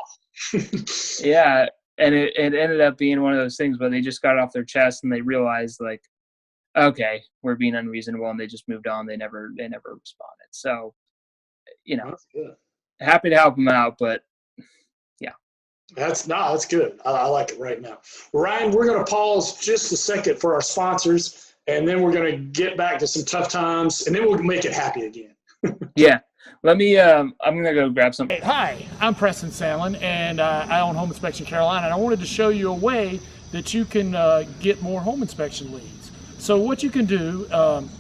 and it ended up being one of those things where they just got it off their chest, and they realized, like, okay, we're being unreasonable, and they just moved on. They never responded. So That's good. Happy to help them out, but that's good. I like it right now. Ryan, we're going to pause just a second for our sponsors, and then we're going to get back to some tough times, and then we'll make it happy again. Let me, I'm going to go grab something. Hi, I'm Preston Sandlin, and I own Home Inspection Carolina, and I wanted to show you a way that you can get more home inspection leads. So what you can do,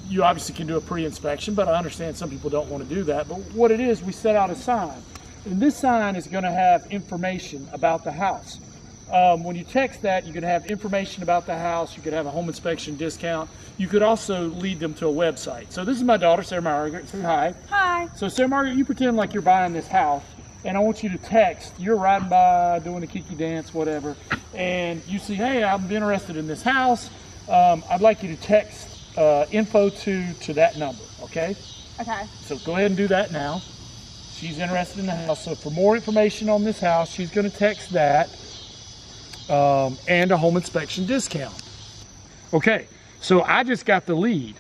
you obviously can do a pre-inspection, but I understand some people don't want to do that. But what it is, we set out a sign. And this sign is going to have information about the house. When you text that, you could have information about the house. You could have a home inspection discount. You could also lead them to a website. So this is my daughter, Sarah Margaret. Say hi. Hi. So Sarah Margaret, you pretend like you're buying this house, and I want you to text. You're riding by, doing the kiki dance, whatever, and you see, hey, I'm interested in this house. I'd like you to text info to that number, okay? Okay. So go ahead and do that now. She's interested in the house. So for more information on this house, she's going to text that and a home inspection discount. Okay, so I just got the lead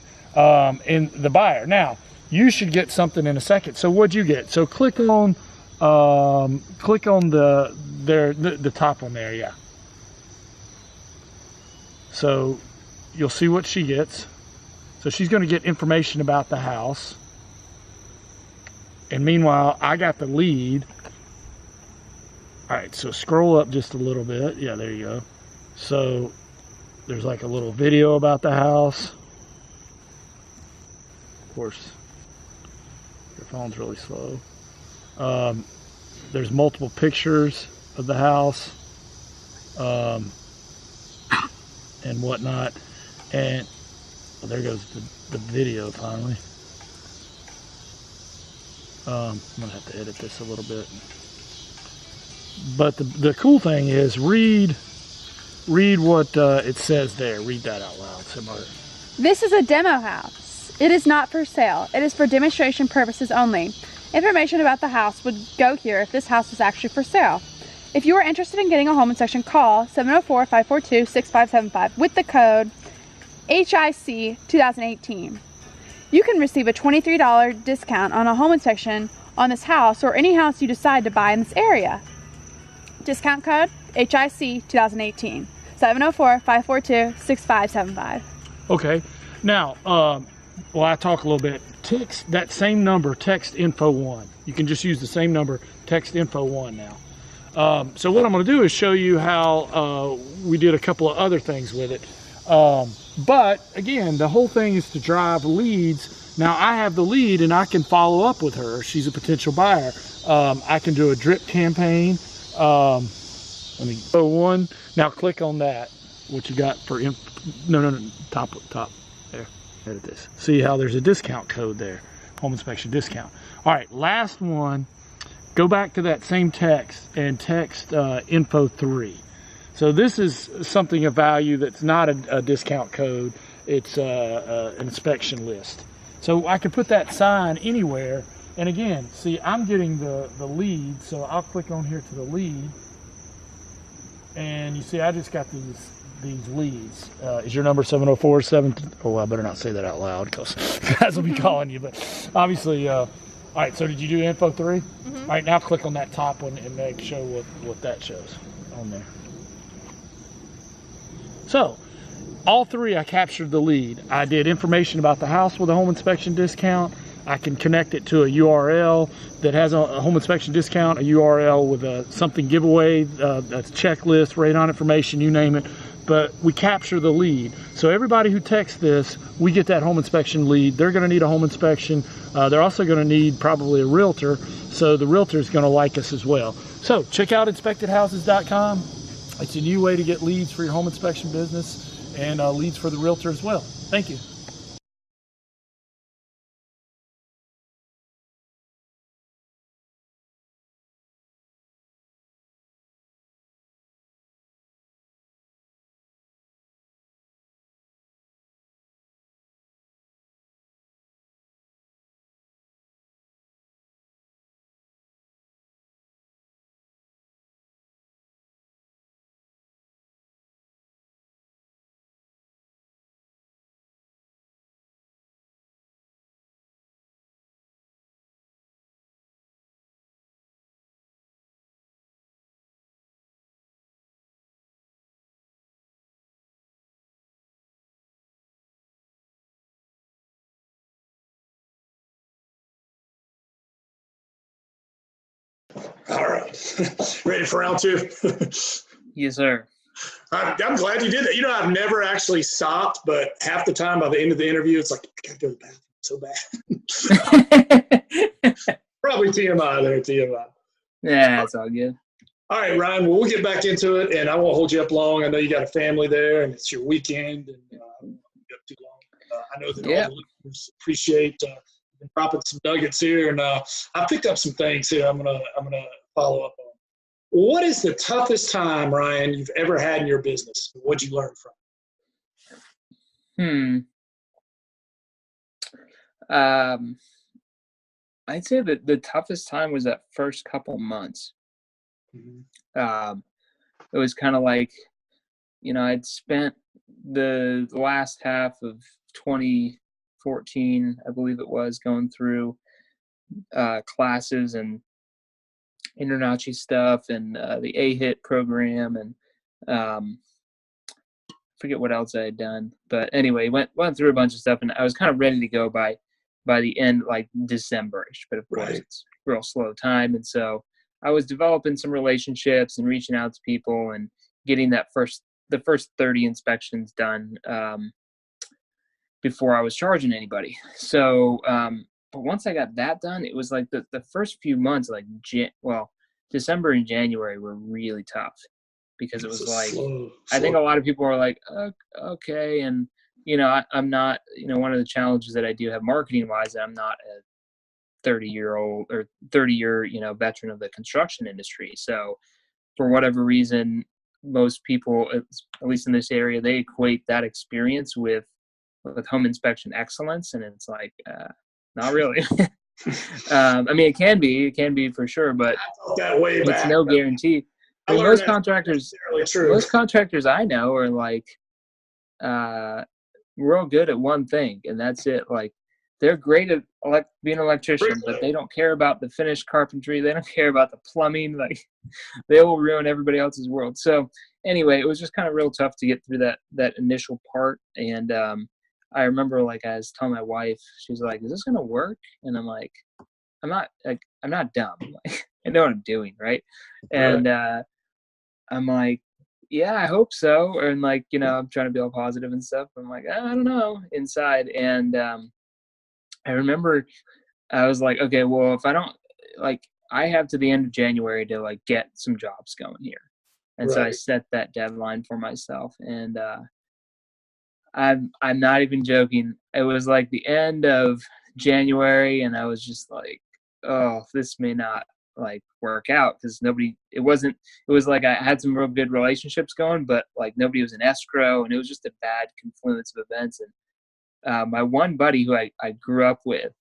in the buyer. Now, you should get something in a second. So what'd you get? So click on the top one there, yeah. So you'll see what she gets. So she's going to get information about the house. And meanwhile, I got the lead. All right, so scroll up just a little bit. Yeah, there you go. So there's like a little video about the house. Of course, your phone's really slow. There's multiple pictures of the house and whatnot. And well, there goes the video finally. I'm gonna have to edit this a little bit, but the cool thing is read what it says there. Read that out loud, Samara. This is a demo house. It is not for sale. It is for demonstration purposes only. Information about the house would go here if this house was actually for sale. If you are interested in getting a home inspection, call 704-542-6575 with the code HIC 2018. You can receive a $23 discount on a home inspection on this house or any house you decide to buy in this area. Discount code HIC 2018. 704-542-6575. Okay. Now, well, I talk a little bit. Text that same number, text info1. You can just use the same number, text info1 now. So what I'm going to do is show you how we did a couple of other things with it. But again, the whole thing is to drive leads. Now I have the lead and I can follow up with her. She's a potential buyer. I can do a drip campaign. Let me go one. Now click on that. What you got for no, top there. Edit this. See how there's a discount code there. Home inspection discount. All right, last one. Go back to that same text and text info3. So this is something of value that's not a discount code. It's an inspection list. So I can put that sign anywhere. And again, see, I'm getting the lead. So I'll click on here to the lead. And you see, I just got these leads. Is your number 704-7? Oh, I better not say that out loud because guys will be calling you. But obviously, all right, so did you do info 3? Mm-hmm. All right, now click on that top one and make show what that shows on there. So, all 3, I captured the lead. I did information about the house with a home inspection discount. I can connect it to a URL that has a home inspection discount, a URL with a something giveaway, that's checklist, radon information, you name it. But we capture the lead. So everybody who texts this, we get that home inspection lead. They're going to need a home inspection. They're also going to need probably a realtor. So the realtor is going to like us as well. So check out inspectedhouses.com. It's a new way to get leads for your home inspection business and leads for the realtor as well. Thank you. All right. Ready for round 2? Yes, sir. I'm glad you did that. You know, I've never actually stopped, but half the time by the end of the interview, it's like, I gotta go to the bathroom so bad. Probably TMI there, TMI. Yeah, that's all good. All right, Ryan, well, we'll get back into it, and I won't hold you up long. I know you got a family there, and it's your weekend, and I won't hold you up too long. I know that all the listeners appreciate dropping some nuggets here, and I picked up some things here I'm gonna follow up on. What is the toughest time, Ryan, you've ever had in your business? What'd you learn from? I'd say that the toughest time was that first couple months. Mm-hmm. It was kind of like, you know, I'd spent the last half of 2014, I believe it was, going through classes and InterNACHI stuff and the AHIT program, and forget what else I had done. But anyway, went through a bunch of stuff, and I was kind of ready to go by the end, like December-ish. But of course, it's a real slow time, and so I was developing some relationships and reaching out to people and getting the first 30 inspections done before I was charging anybody. So, but once I got that done, it was like the first few months, like December and January were really tough, because it was like, slow. I think a lot of people are like, okay. And, you know, I'm not, you know, one of the challenges that I do have marketing wise, I'm not a 30-year, you know, veteran of the construction industry. So for whatever reason, most people, at least in this area, they equate that experience with home inspection excellence. And it's like, not really. I mean, it can be for sure, but it's no guarantee. I mean, most contractors I know are like, real good at one thing, and that's it. Like, they're great at being an electrician, but they don't care about the finished carpentry. They don't care about the plumbing. Like, they will ruin everybody else's world. So anyway, it was just kind of real tough to get through that initial part. And I remember, like, I was telling my wife, she's like, "Is this gonna work?" And I'm like, I'm not dumb. Like, I know what I'm doing, right? And I'm like, yeah, I hope so. And, like, you know, I'm trying to be all positive and stuff. I'm like, I don't know, inside. And I remember I was like, okay, well, if I don't, like, I have to the end of January to, like, get some jobs going here. And so I set that deadline for myself. And I'm not even joking. It was like the end of January, and I was just like, oh, this may not, like, work out, because it was like I had some real good relationships going, but, like, nobody was in escrow, and it was just a bad confluence of events. And my one buddy who I grew up with,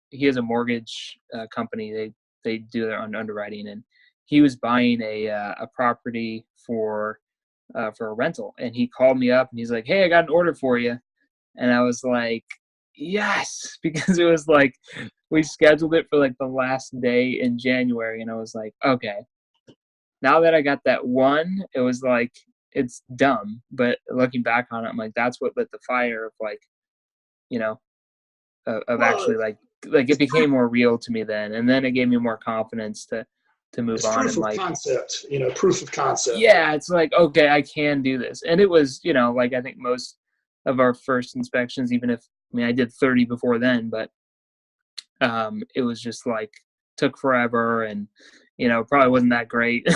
he has a mortgage company. They do their own underwriting, and he was buying a property for for a rental. And he called me up and he's like, "Hey, I got an order for you." And I was like, yes, because it was like, we scheduled it for like the last day in January. And I was like, okay, now that I got that one, it was like, it's dumb. But looking back on it, I'm like, that's what lit the fire of like, you know, of actually like it became more real to me then. And then it gave me more confidence to move on. Proof and of concept, proof of concept. Yeah, it's like, okay, I can do this. And it was, like I think most of our first inspections, even if, I did 30 before then, but it was just like, took forever and, probably wasn't that great.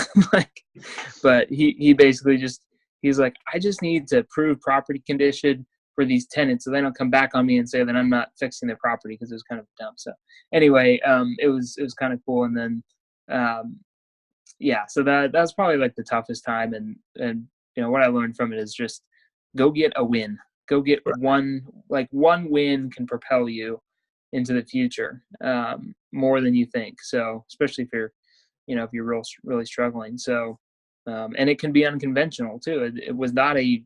But he basically he's like, I just need to prove property condition for these tenants so they don't come back on me and say that I'm not fixing their property, because it was kind of dumb. So anyway, it was kind of cool. And then, so that's probably like the toughest time. And what I learned from it is just go get a win. Go get one win can propel you into the future more than you think. So especially if you're, if you're really struggling. So, and it can be unconventional too. It was not they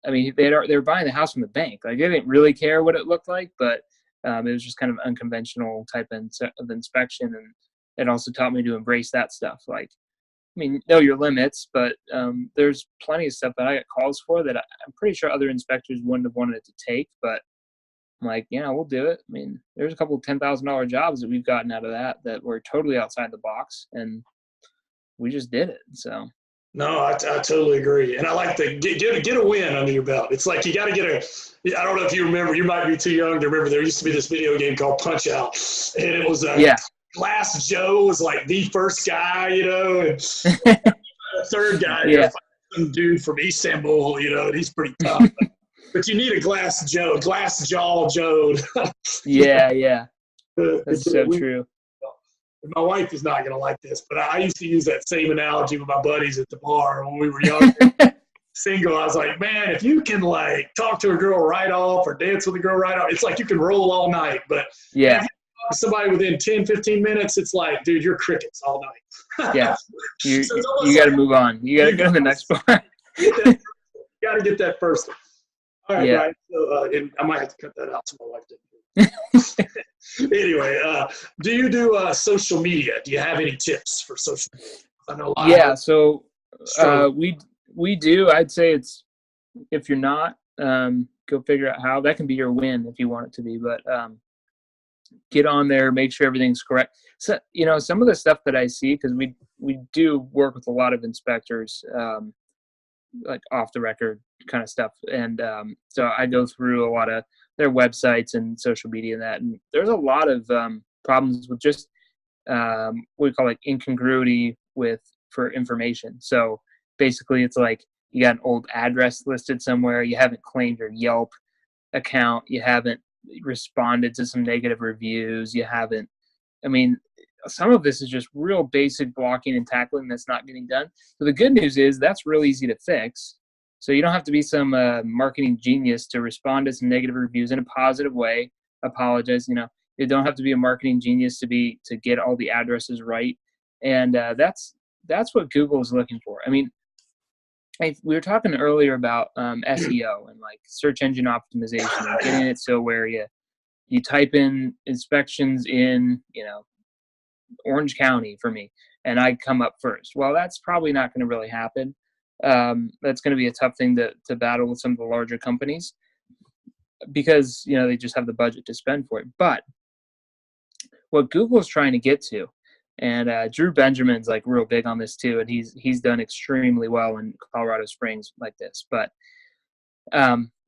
were buying the house from the bank. Like, they didn't really care what it looked like, but it was just kind of unconventional type of inspection. And it also taught me to embrace that stuff. Like, know your limits, but there's plenty of stuff that I got calls for that I'm pretty sure other inspectors wouldn't have wanted to take, but I'm like, yeah, we'll do it. There's a couple of $10,000 jobs that we've gotten out of that were totally outside the box, and we just did it. So. No, I totally agree. And I like to get a win under your belt. It's like you got to get I don't know if you remember, you might be too young to remember, there used to be this video game called Punch Out. And it was Glass Joe was like the first guy, and the third guy, some dude from Istanbul, and he's pretty tough. But you need a glass jaw Joe. Yeah. That's so true. My wife is not going to like this, but I used to use that same analogy with my buddies at the bar when we were younger. Single, I was like, man, if you can like talk to a girl right off or dance with a girl right off, it's like you can roll all night. But if you talk to somebody within 10, 15 minutes, it's like, dude, you're crickets all night. Yeah. You got to move on. You got to go to the next bar. You got to get that first one. All right, right. So, and I might have to cut that out so my wife didn't. Anyway, do you do social media? Do you have any tips for social media? I know a lot so we do. I'd say it's, if you're not, go figure out how. That can be your win if you want it to be, but get on there, make sure everything's correct. So, some of the stuff that I see, because we do work with a lot of inspectors, like off the record kind of stuff. And so I go through a lot of their websites and social media and that. And there's a lot of problems with just what we call like incongruity for information. So basically it's like you got an old address listed somewhere, you haven't claimed your Yelp account, you haven't responded to some negative reviews, you haven't, some of this is just real basic blocking and tackling that's not getting done. So the good news is that's real easy to fix. So you don't have to be some marketing genius to respond to some negative reviews in a positive way, apologize. You don't have to be a marketing genius to get all the addresses right. And that's what Google is looking for. We were talking earlier about SEO and like search engine optimization and getting it so where you type in inspections in, Orange County for me, and I come up first. Well, that's probably not going to really happen. That's going to be a tough thing to battle with some of the larger companies because, they just have the budget to spend for it. But what Google is trying to get to, and Drew Benjamin's like real big on this too, and he's done extremely well in Colorado Springs like this. But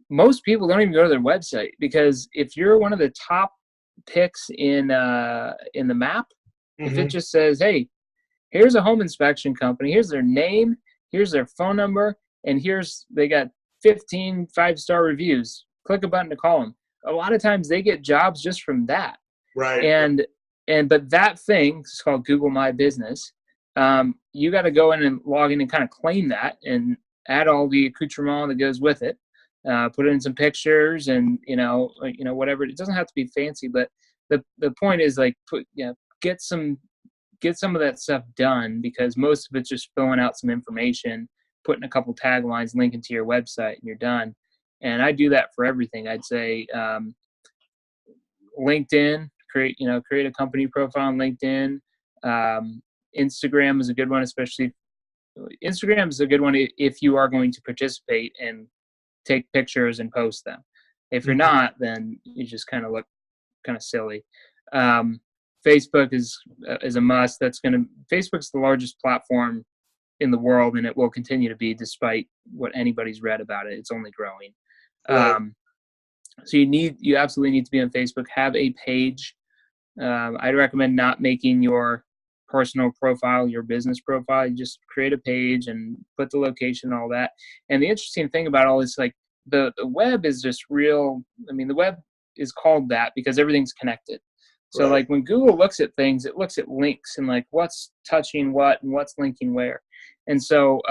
most people don't even go to their website, because if you're one of the top picks in the map, if it just says, hey, here's a home inspection company, here's their name, here's their phone number, and they got 15 5-star reviews, click a button to call them. A lot of times they get jobs just from that. Right. But that thing, it's called Google My Business. You got to go in and log in and kind of claim that and add all the accoutrement that goes with it. Put in some pictures and, whatever. It doesn't have to be fancy, but the point is like get some of that stuff done, because most of it's just filling out some information putting a couple taglines, linking to your website, and you're done. And I do that for everything. I'd say LinkedIn, create a company profile on LinkedIn. Instagram is a good one, especially Instagram is a good one if you are going to participate and take pictures and post them. If you're not, then you just kind of look kind of silly. Facebook is a must. Facebook's the largest platform in the world, and it will continue to be despite what anybody's read about it. It's only growing. Right. So you absolutely need to be on Facebook. Have a page. I'd recommend not making your personal profile your business profile. You just create a page and put the location and all that. And the interesting thing about all this, like the web is just real. I mean, the web is called that because everything's connected. So like when Google looks at things, it looks at links and like what's touching what and what's linking where. And so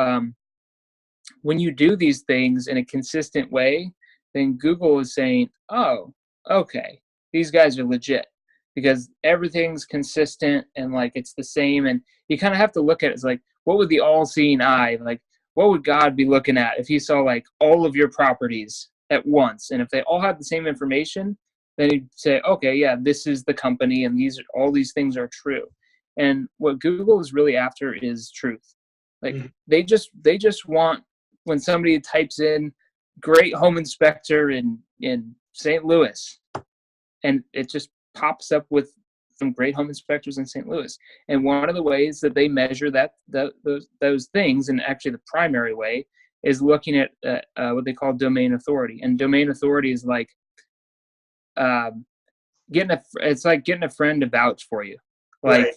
when you do these things in a consistent way, then Google is saying, oh, okay, these guys are legit because everything's consistent and like it's the same. And you kind of have to look at it as like, what would the all-seeing eye, like what would God be looking at if he saw like all of your properties at once? And if they all had the same information, then he'd say, okay, yeah, this is the company and all these things are true. And what Google is really after is truth. Like they just want, when somebody types in great home inspector in St. Louis, and it just pops up with some great home inspectors in St. Louis. And one of the ways that they measure those things, and actually the primary way, is looking at what they call domain authority. And domain authority is like it's like getting a friend to vouch for you. Like,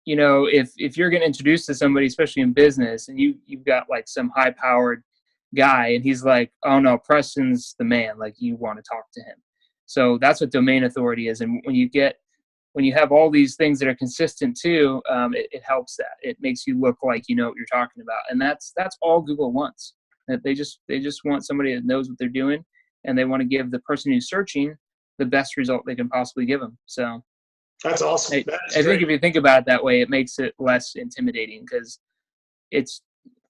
you know, if you're getting introduced to somebody, especially in business, and you've got like some high powered guy and he's like, oh no, Preston's the man, like you want to talk to him. So that's what domain authority is. And when you have all these things that are consistent too, it helps that. It makes you look like you know what you're talking about. And that's all Google wants. That they just want somebody that knows what they're doing, and they want to give the person who's searching the best result they can possibly give them. So that's awesome. I think if you think about it that way, it makes it less intimidating because it's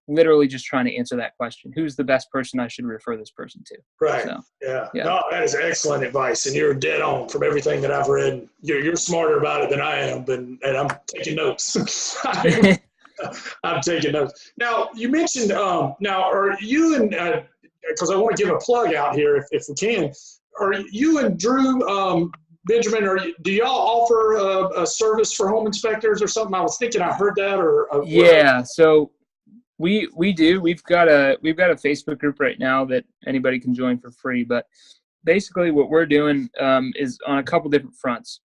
literally just trying to answer that question. Who's the best person I should refer this person to? Right. So, yeah. Yeah. No, that is excellent advice. And you're dead on from everything that I've read. You're smarter about it than I am, and I'm taking notes. I'm taking notes. Now, you mentioned, now, are you and, because I want to give a plug out here if we can, are you and Drew Benjamin, do y'all offer a service for home inspectors or something? I was thinking I heard that yeah, so we do. We've got a Facebook group right now that anybody can join for free. But basically, what we're doing is on a couple different fronts.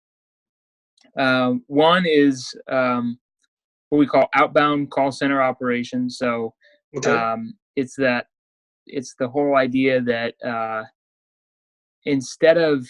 One is what we call outbound call center operations. So it's the whole idea that instead of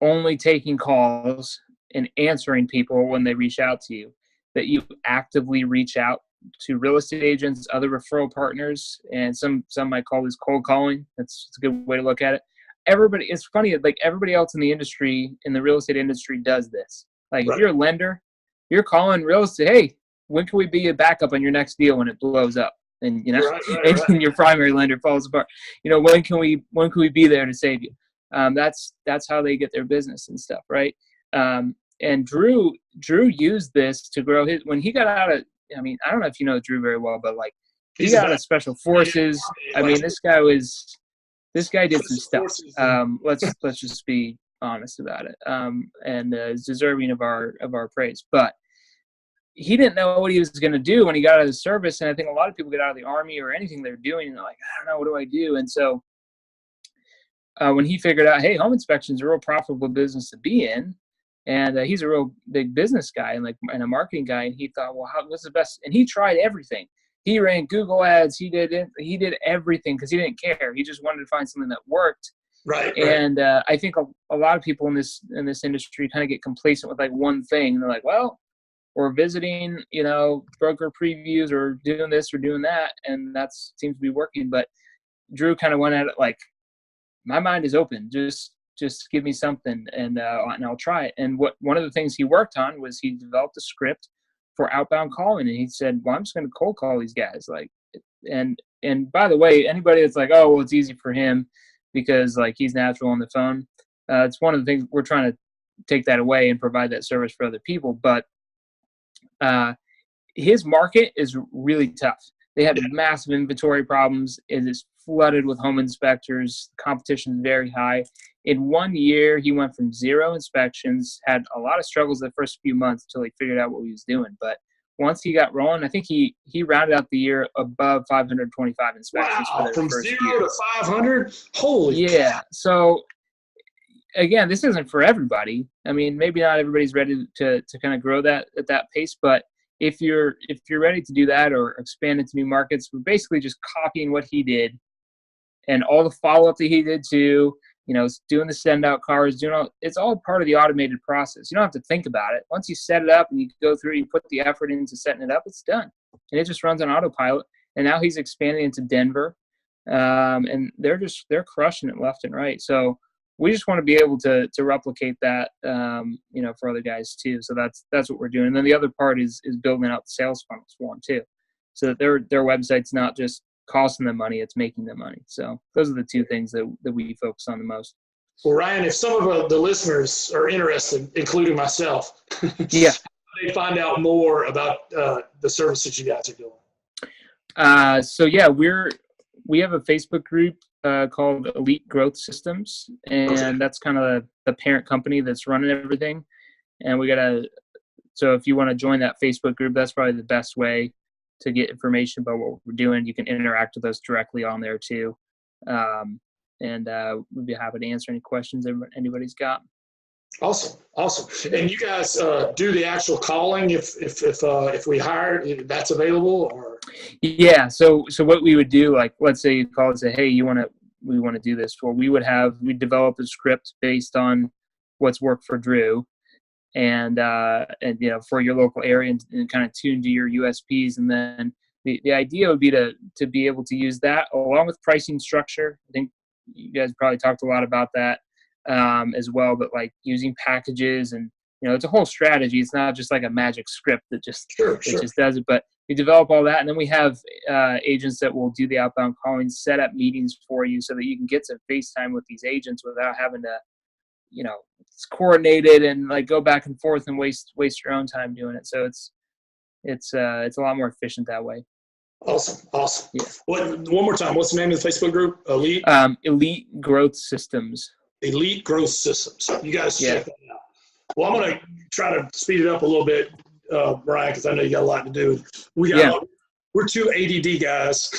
only taking calls and answering people when they reach out to you, that you actively reach out to real estate agents, other referral partners, and some might call this cold calling. That's a good way to look at it. It's funny, like everybody else in the industry, in the real estate industry, does this. Like if you're a lender, you're calling real estate, hey, when can we be a backup on your next deal when it blows up? And and your primary lender falls apart. When can we be there to save you? That's how they get their business and stuff, right? And Drew used this to grow when he got out of. I mean, I don't know if you know Drew very well, but like he got out of special forces. I mean, this guy did some stuff. Let's just be honest about it. And is deserving of our praise, but he didn't know what he was going to do when he got out of the service. And I think a lot of people get out of the Army or anything they're doing, and they're like, I don't know, what do I do? And so when he figured out, hey, home inspection is a real profitable business to be in, and he's a real big business guy and a marketing guy, and he thought, well, what's the best? And he tried everything. He ran Google ads. He did everything because he didn't care. He just wanted to find something that worked. Right. And I think a lot of people in this industry kind of get complacent with like one thing. And they're like, well, we're visiting, broker previews or doing this or doing that, and that seems to be working. But Drew kind of went at it like, my mind is open. Just give me something, and I'll try it. And one of the things he worked on was he developed a script for outbound calling, and he said, well, I'm just going to cold call these guys. Like, And by the way, anybody that's like, oh, well, it's easy for him because like he's natural on the phone. It's one of the things we're trying to take that away and provide that service for other people. But his market is really tough. They have massive inventory problems. It is flooded with home inspectors. The competition is very high. In 1 year, he went from 0 inspections, had a lot of struggles the first few months until he figured out what he was doing. But once he got rolling, I think he rounded out the year above 525 inspections for the from first 0 year. to 500? Holy Yeah. cow. So again, this isn't for everybody. I mean, maybe not everybody's ready to kind of grow that at that pace, but if you're ready to do that or expand into new markets, we're basically just copying what he did and all the follow-up that he did too, doing the send out cards, it's all part of the automated process. You don't have to think about it. Once you set it up and you go through, you put the effort into setting it up, it's done. And it just runs on autopilot. And now he's expanding into Denver. And they're crushing it left and right. So we just want to be able to replicate that, for other guys too. So that's what we're doing. And then the other part is building out the sales funnels for them too. So that their website's not just costing them money, it's making them money. So those are the two things that we focus on the most. Well, Ryan, if some of the listeners are interested, including myself, yeah, they find out more about the services you guys are doing. We have a Facebook group called Elite Growth Systems, and that's kind of the parent company that's running everything. And so if you want to join that Facebook group, that's probably the best way to get information about what we're doing. You can interact with us directly on there too. And we'd be happy to answer any questions anybody's got. Awesome. And you guys do the actual calling if we hire, that's available, or? Yeah. So what we would do, like, let's say you call and say, hey, we want to do this. Well, we develop a script based on what's worked for Drew and for your local area and kind of tune to your USPs. And then the idea would be to be able to use that along with pricing structure. I think you guys probably talked a lot about that as well, but like using packages and, it's a whole strategy. It's not just like a magic script that just just does it, but we develop all that. And then we have agents that will do the outbound calling, set up meetings for you so that you can get to FaceTime with these agents without having to, it's coordinated and like go back and forth and waste your own time doing it. So it's a lot more efficient that way. Awesome. Yeah. One more time, what's the name of the Facebook group? Elite Growth Systems. Elite Growth Systems. You guys check that out. Well, I'm going to try to speed it up a little bit, Brian, because I know you got a lot to do. We're two ADD guys.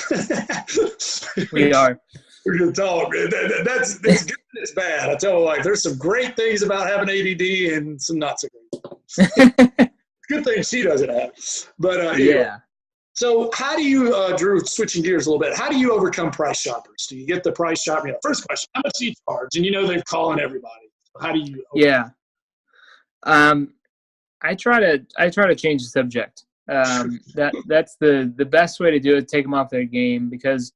We are. We're going to talk. It's good and it's bad. I tell you, like, there's some great things about having ADD and some not so great. Good thing she doesn't have. But So how do you, Drew, switching gears a little bit, how do you overcome price shoppers? Do you get the price shopper? First question, how much do you charge? And they're calling everybody. How do you? I try to change the subject. That's the best way to do it. Take them off their game, because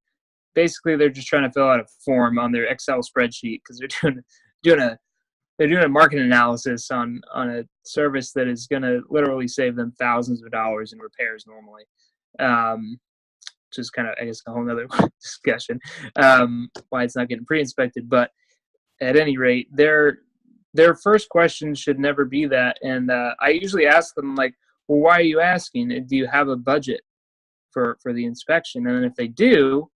basically they're just trying to fill out a form on their Excel spreadsheet because they're doing a market analysis on a service that is going to literally save them thousands of dollars in repairs normally. Which is kind of, I guess, a whole nother discussion, why it's not getting pre-inspected. But at any rate, their first question should never be that. And I usually ask them, like, well, why are you asking? Do you have a budget for the inspection? And if they do,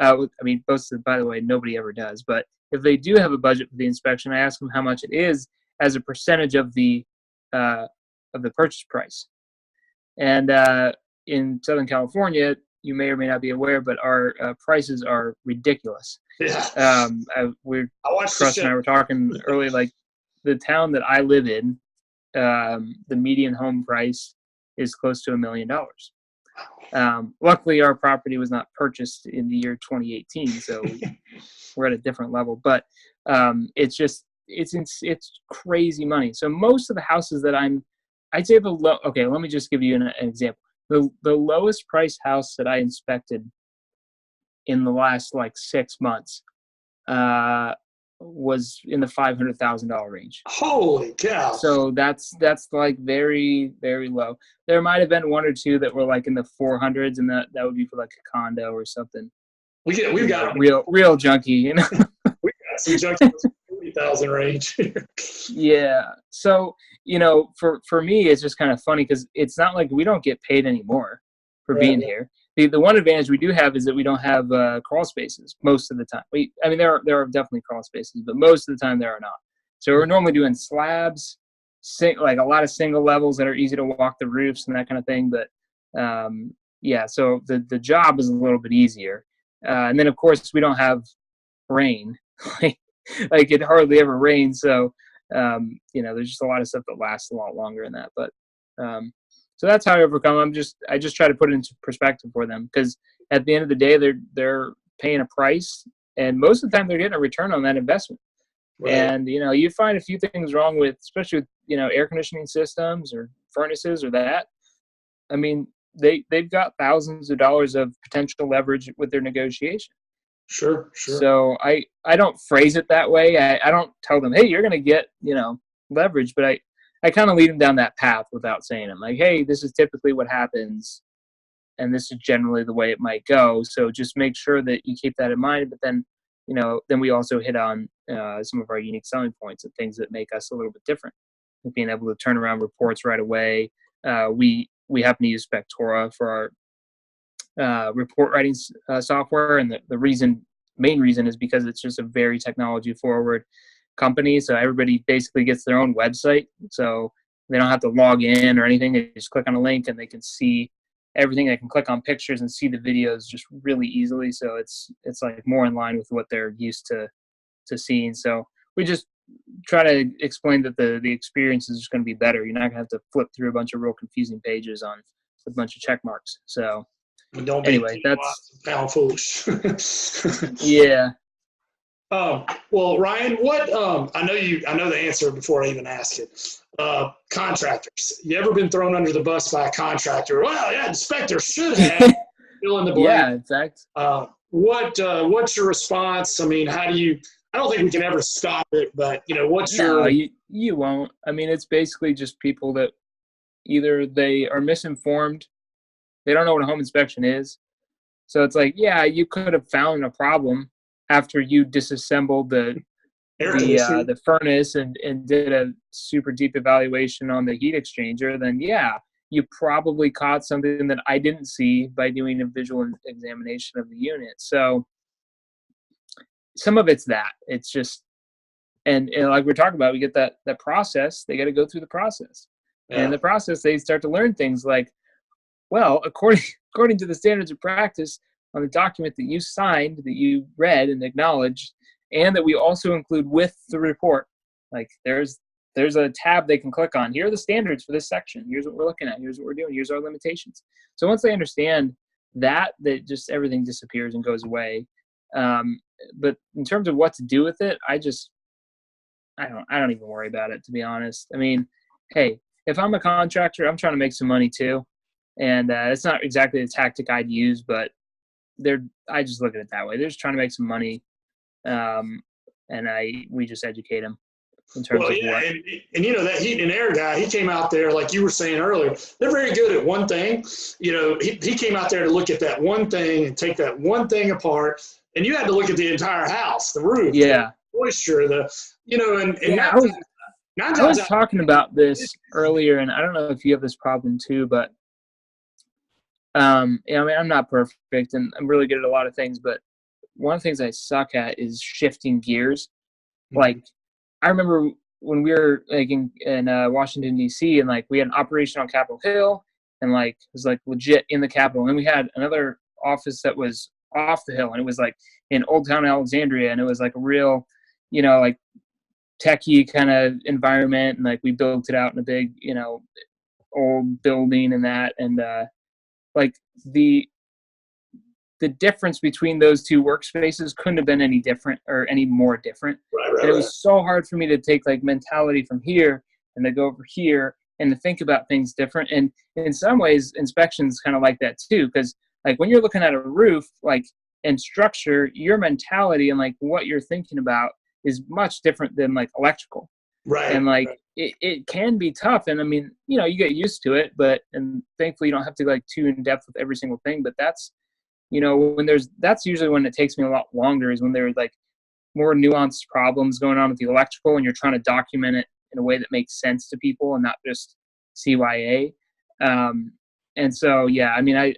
by the way, nobody ever does. But if they do have a budget for the inspection, I ask them how much it is as a percentage of the purchase price. And in Southern California, you may or may not be aware, but our prices are ridiculous. Yeah. Russ and I were talking earlier, like the town that I live in, the median home price is close to $1 million. Luckily, our property was not purchased in the year 2018, so we're at a different level. But it's crazy money. So most of the houses that I'd say okay, let me just give you an example. The lowest price house that I inspected in the last 6 months, was in the $500,000 range. Holy cow. So that's like very, very low. There might have been one or two that were like in the 400s, and that would be for like a condo or something. We've got real junky, you know. We got some junky in the 40,000 range. Yeah. So, you know, for me, it's just kind of funny because it's not like we don't get paid anymore for being here. The one advantage we do have is that we don't have crawl spaces most of the time. There are definitely crawl spaces, but most of the time there are not. So we're normally doing slabs, like a lot of single levels that are easy to walk the roofs and that kind of thing. But yeah, so the job is a little bit easier. And then of course we don't have rain, like it hardly ever rains. So you know, there's just a lot of stuff that lasts a lot longer than that. But so that's how I overcome. I just try to put it into perspective for them, because at the end of the day, they're paying a price, and most of the time they're getting a return on that investment. Right. And you know, you find a few things wrong with, especially with, you know, air conditioning systems or furnaces or that. I mean, they've got thousands of dollars of potential leverage with their negotiation. Sure. So I don't phrase it that way. I don't tell them, hey, you're going to get, you know, leverage, but I kind of lead them down that path without saying it. Like, hey, this is typically what happens, and this is generally the way it might go. So just make sure that you keep that in mind. But then, you know, then we also hit on some of our unique selling points and things that make us a little bit different. Like being able to turn around reports right away. We happen to use Spectora for our report writing software, and the main reason is because it's just a very technology forward company. So everybody basically gets their own website, so they don't have to log in or anything. They just click on a link and they can see everything. They can click on pictures and see the videos just really easily. So it's like more in line with what they're used to seeing. So we just try to explain that the experience is just going to be better. You're not going to have to flip through a bunch of real confusing pages with a bunch of check marks. So don't anyway, that's pound foolish. Yeah. Well, Ryan, what I know the answer before I even ask it. Contractors. You ever been thrown under the bus by a contractor? Well, yeah, inspector should have. Fill in the blank. Yeah, in fact. What's your response? I mean, how do you? I don't think we can ever stop it, but you know, you won't. I mean, it's basically just people that either they are misinformed, they don't know what a home inspection is. So it's like, yeah, you could have found a problem after you disassembled the furnace and did a super deep evaluation on the heat exchanger. Then yeah, you probably caught something that I didn't see by doing a visual examination of the unit. So some of it's that. It's just, and like we're talking about, we get that process. They got to go through the process. Yeah. And in the process, they start to learn things like, well, according to the standards of practice on the document that you signed, that you read and acknowledged, and that we also include with the report, like there's a tab they can click on. Here are the standards for this section. Here's what we're looking at. Here's what we're doing. Here's our limitations. So once they understand that just everything disappears and goes away. But in terms of what to do with it, I don't even worry about it, to be honest. I mean, hey, if I'm a contractor, I'm trying to make some money too. And it's not exactly the tactic I'd use, but I just look at it that way. They're just trying to make some money. And we just educate them in terms of what. And you know, that heat and air guy, he came out there, like you were saying earlier, they're very good at one thing. You know, he came out there to look at that one thing and take that one thing apart. And you had to look at the entire house, the roof, the moisture, I was talking about this earlier, and I don't know if you have this problem too, but I mean, I'm not perfect, and I'm really good at a lot of things, but one of the things I suck at is shifting gears. Mm-hmm. Like, I remember when we were like in Washington D.C. and like we had an operation on Capitol Hill, and like it was like legit in the Capitol, and then we had another office that was off the hill, and it was like in Old Town Alexandria, and it was like a real, you know, like techie kind of environment, and like we built it out in a big, you know, old building and that, and like the difference between those two workspaces couldn't have been any different or any more different. Right. And it was so hard for me to take like mentality from here and to go over here and to think about things different. And in some ways, inspection's kind of like that too, because like when you're looking at a roof, like and structure, your mentality and like what you're thinking about is much different than like electrical. Right. And like it can be tough. And I mean, you know, you get used to it, and thankfully you don't have to go like too in depth with every single thing. But that's, you know, that's usually when it takes me a lot longer, is when there's like more nuanced problems going on with the electrical and you're trying to document it in a way that makes sense to people and not just CYA. And so, yeah, I mean, I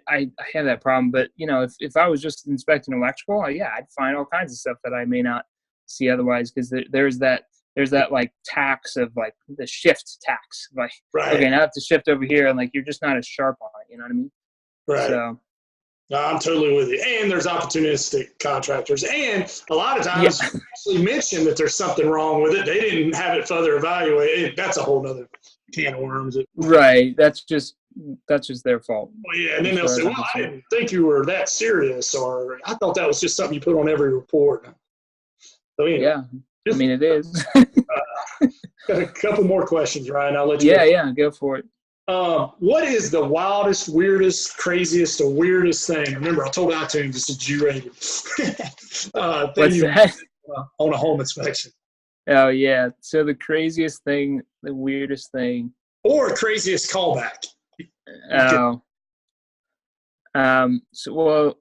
have that problem, but you know, if I was just inspecting electrical, I'd find all kinds of stuff that I may not see otherwise. Cause there's that like tax of like the shift tax, like, okay, now I have to shift over here. And like, you're just not as sharp on it. You know what I mean? Right. So. No, I'm totally with you. And there's opportunistic contractors. And a lot of times you actually mention that there's something wrong with it. They didn't have it further evaluated. That's a whole nother can of worms. Right. That's just their fault. Well, yeah. And then they'll say, well, I didn't think you were that serious, or I thought that was just something you put on every report. So, yeah. I mean, it is. Got a couple more questions, Ryan. I'll let you go. Go for it. What is the wildest, weirdest, craziest, or weirdest thing? Remember, I told iTunes this is G-rated. What's that? On a home inspection. Oh, yeah. So the craziest thing, the weirdest thing. Or craziest callback. Oh. So, well,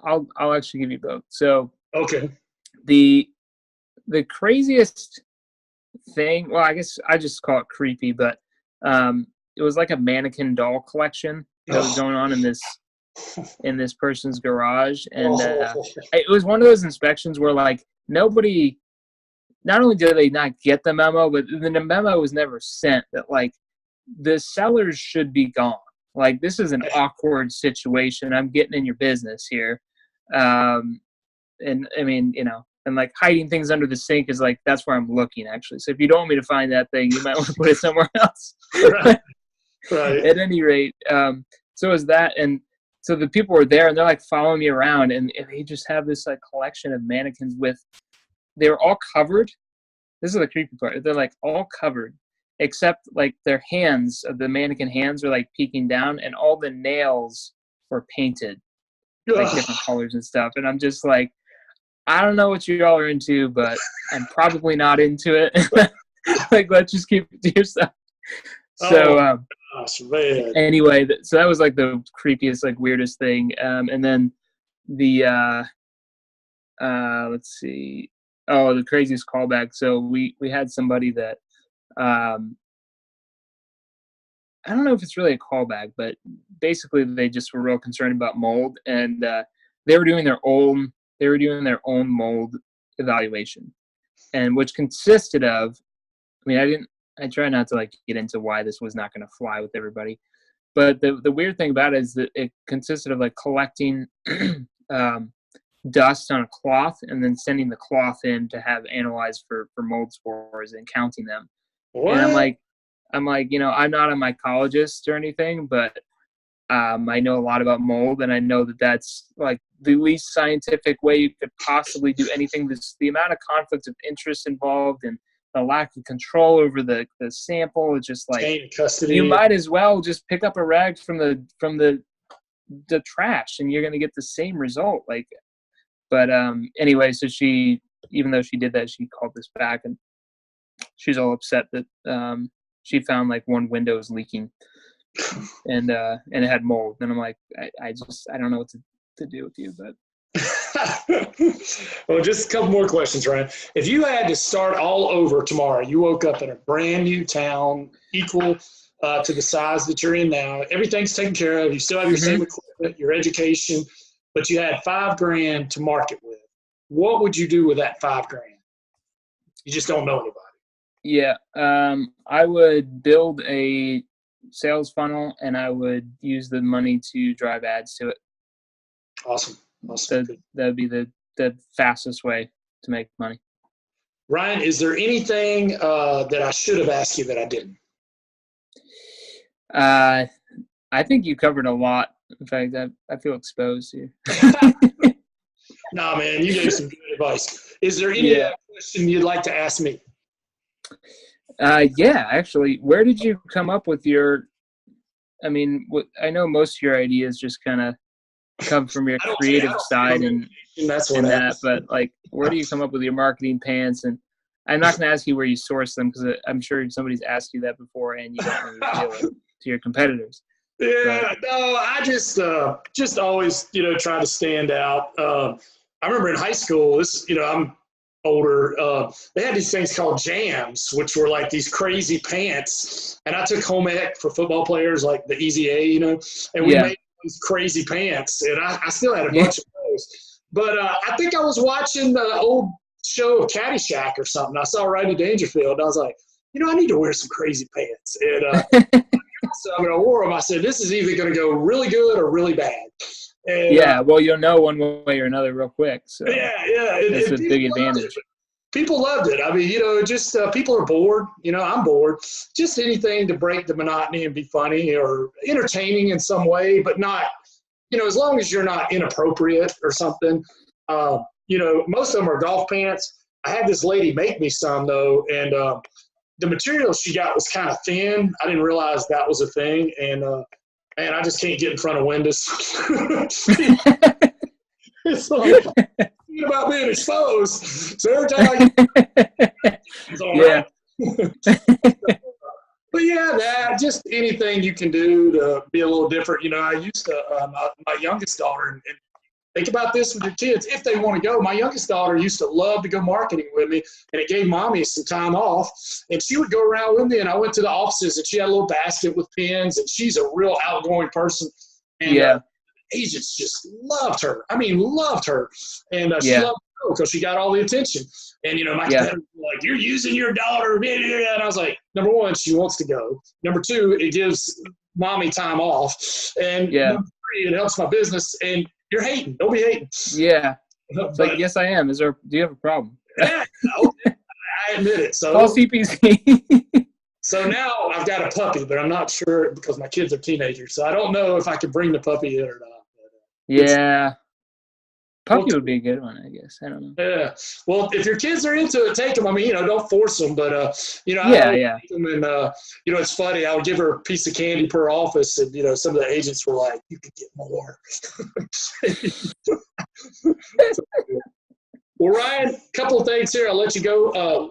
I'll actually give you both. So. Okay. The craziest thing, well, I guess I just call it creepy, but it was like a mannequin doll collection that was going on in this person's garage. And it was one of those inspections where like nobody, not only did they not get the memo, but the memo was never sent that like the sellers should be gone. Like, this is an awkward situation. I'm getting in your business here. And I mean, you know, and like hiding things under the sink is like, that's where I'm looking actually. So if you don't want me to find that thing, you might want to put it somewhere else. Right. At any rate, so is that. And so the people were there and they're like following me around, and they just have this like collection of mannequins they were all covered. This is the creepy part. They're like all covered except like their hands, the mannequin hands, are like peeking down, and all the nails were painted like different colors and stuff. And I'm just like, I don't know what you all are into, but I'm probably not into it. Like, let's just keep it to yourself. So, gosh, man. Anyway, so that was like the creepiest, like weirdest thing. And then the, let's see. Oh, the craziest callback. So we had somebody that, I don't know if it's really a callback, but basically they just were real concerned about mold, and they were doing their own mold evaluation, and which consisted of, I mean, I try not to like get into why this was not going to fly with everybody, but the weird thing about it is that it consisted of like collecting dust on a cloth and then sending the cloth in to have analyzed for mold spores and counting them. What? And I'm like, you know, I'm not a mycologist or anything, but I know a lot about mold, and I know that that's like the least scientific way you could possibly do anything. The amount of conflict of interest involved and the lack of control over the sample is just like, you might as well just pick up a rag from the trash and you're going to get the same result. Like, but anyway, so even though she did that, she called this back, and she's all upset that she found like one window is leaking and it had mold. And I'm like, I don't know what to do with you, but. Well, just a couple more questions, Ryan. If you had to start all over tomorrow, you woke up in a brand new town, equal to the size that you're in now, everything's taken care of, you still have your same equipment, your education, but you had $5,000 to market with. What would you do with that $5,000? You just don't know anybody. Yeah, I would build a sales funnel, and I would use the money to drive ads to it. Awesome. So that would be the fastest way to make money. Ryan, is there anything that I should have asked you that I didn't? I think you covered a lot. In fact, I feel exposed here. Nah, man, you gave some good advice. Is there any question you'd like to ask me? Yeah, actually, where did you come up with your? I mean, I know most of your ideas just kind of come from your creative side and that's what that, but like, where do you come up with your marketing pants? And I'm not going to ask you where you source them because I'm sure somebody's asked you that before and you don't reveal it to your competitors. Yeah, no, I just always, try to stand out. I remember in high school, I'm older, they had these things called jams, which were like these crazy pants. And I took home ec for football players, like the Easy A, and we made these crazy pants. And I still had a bunch of those. But I think I was watching the old show of Caddyshack or something. I saw Rodney Dangerfield. And I was like, I need to wear some crazy pants. And so I wore them. I said, this is either going to go really good or really bad. And, well, you'll know one way or another real quick. So it's a big advantage. People loved it. I mean, just people are bored. I'm bored. Just anything to break the monotony and be funny or entertaining in some way, but not, as long as you're not inappropriate or something. Most of them are golf pants. I had this lady make me some, though, and the material she got was kind of thin. I didn't realize that was a thing, and I just can't get in front of windows. It's like thinking about being exposed. So every time it's all right. But just anything you can do to be a little different. I used to my youngest daughter, and think about this with your kids if they want to go. My youngest daughter used to love to go marketing with me, and it gave mommy some time off. And she would go around with me, and I went to the offices, and she had a little basket with pens, and she's a real outgoing person. And agents just loved her. I mean, loved her. And she loved her because she got all the attention. And, my competitors were like, you're using your daughter. And I was like, number one, she wants to go. Number two, it gives mommy time off. And number three, it helps my business. And you're hating. Don't be hating. Yeah. It's like, yes, I am. Do you have a problem? Yeah. I admit it. So call CPC. So now I've got a puppy, but I'm not sure because my kids are teenagers. So I don't know if I can bring the puppy in or not. Puppy would be a good one, I guess. I don't know. Yeah. Well, if your kids are into it, take them. I mean, don't force them, but I take them, and it's funny. I would give her a piece of candy per office, and some of the agents were like, "You could get more." Well, Ryan, a couple of things here. I'll let you go. Tell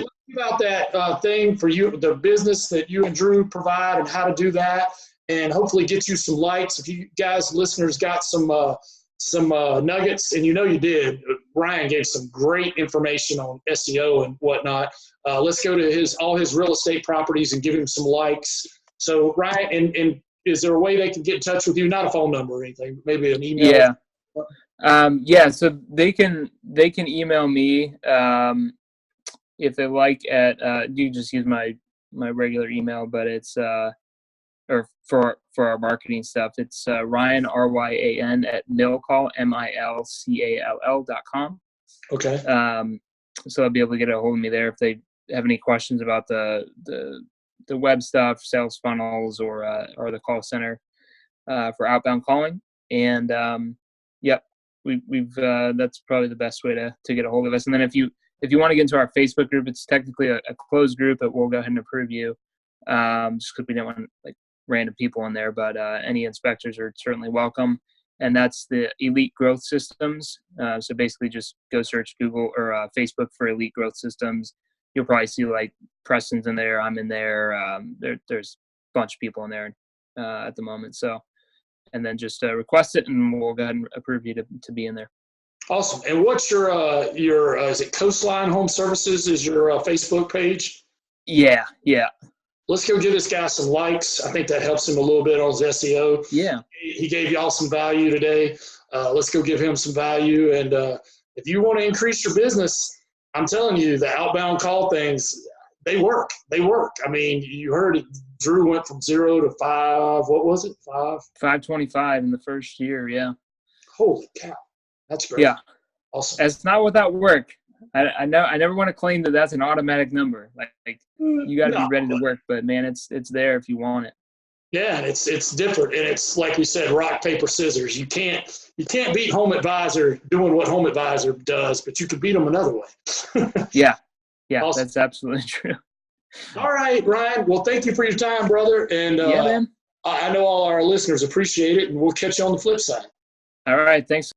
me about that thing for you, the business that you and Drew provide, and how to do that, and hopefully get you some likes. If you guys, listeners, got some nuggets, and you did. Ryan gave some great information on SEO and whatnot. Let's go to all his real estate properties and give him some likes. So Ryan, and is there a way they can get in touch with you? Not a phone number or anything, maybe an email. So they can email me if they like at you just use my regular email, but it's or for our marketing stuff, it's Ryan, RYAN at milcall, MILCALL.com. Okay. So I'll be able to get a hold of me there if they have any questions about the web stuff, sales funnels, or the call center for outbound calling. And we've that's probably the best way to get a hold of us. And then if you want to get into our Facebook group, it's technically a closed group, but we'll go ahead and approve you just because we don't want random people in there, but any inspectors are certainly welcome. And that's the Elite Growth Systems. So basically just go search Google or Facebook for Elite Growth Systems. You'll probably see Preston's in there. I'm in there. There's a bunch of people in there at the moment. So, and then just request it and we'll go ahead and approve you to be in there. Awesome. And what's your is it Coastline Home Services is your Facebook page? Yeah. Let's go give this guy some likes. I think that helps him a little bit on his SEO. Yeah. He gave y'all some value today. Let's go give him some value. And if you want to increase your business, I'm telling you, the outbound call things, they work. I mean, you heard it. Drew went from 0 to 5. What was it? 525 in the first year. Yeah. Holy cow. That's great. Yeah. Awesome. It's not without work. I know I never want to claim that that's an automatic number. Like you got to be ready to work, but man, it's there if you want it. Yeah, and it's different, and it's like we said, rock paper scissors. You can't beat Home Advisor doing what Home Advisor does, but you can beat them another way. Yeah, awesome. That's absolutely true. All right, Ryan. Well, thank you for your time, brother, and man. I know all our listeners appreciate it, and we'll catch you on the flip side. All right, thanks.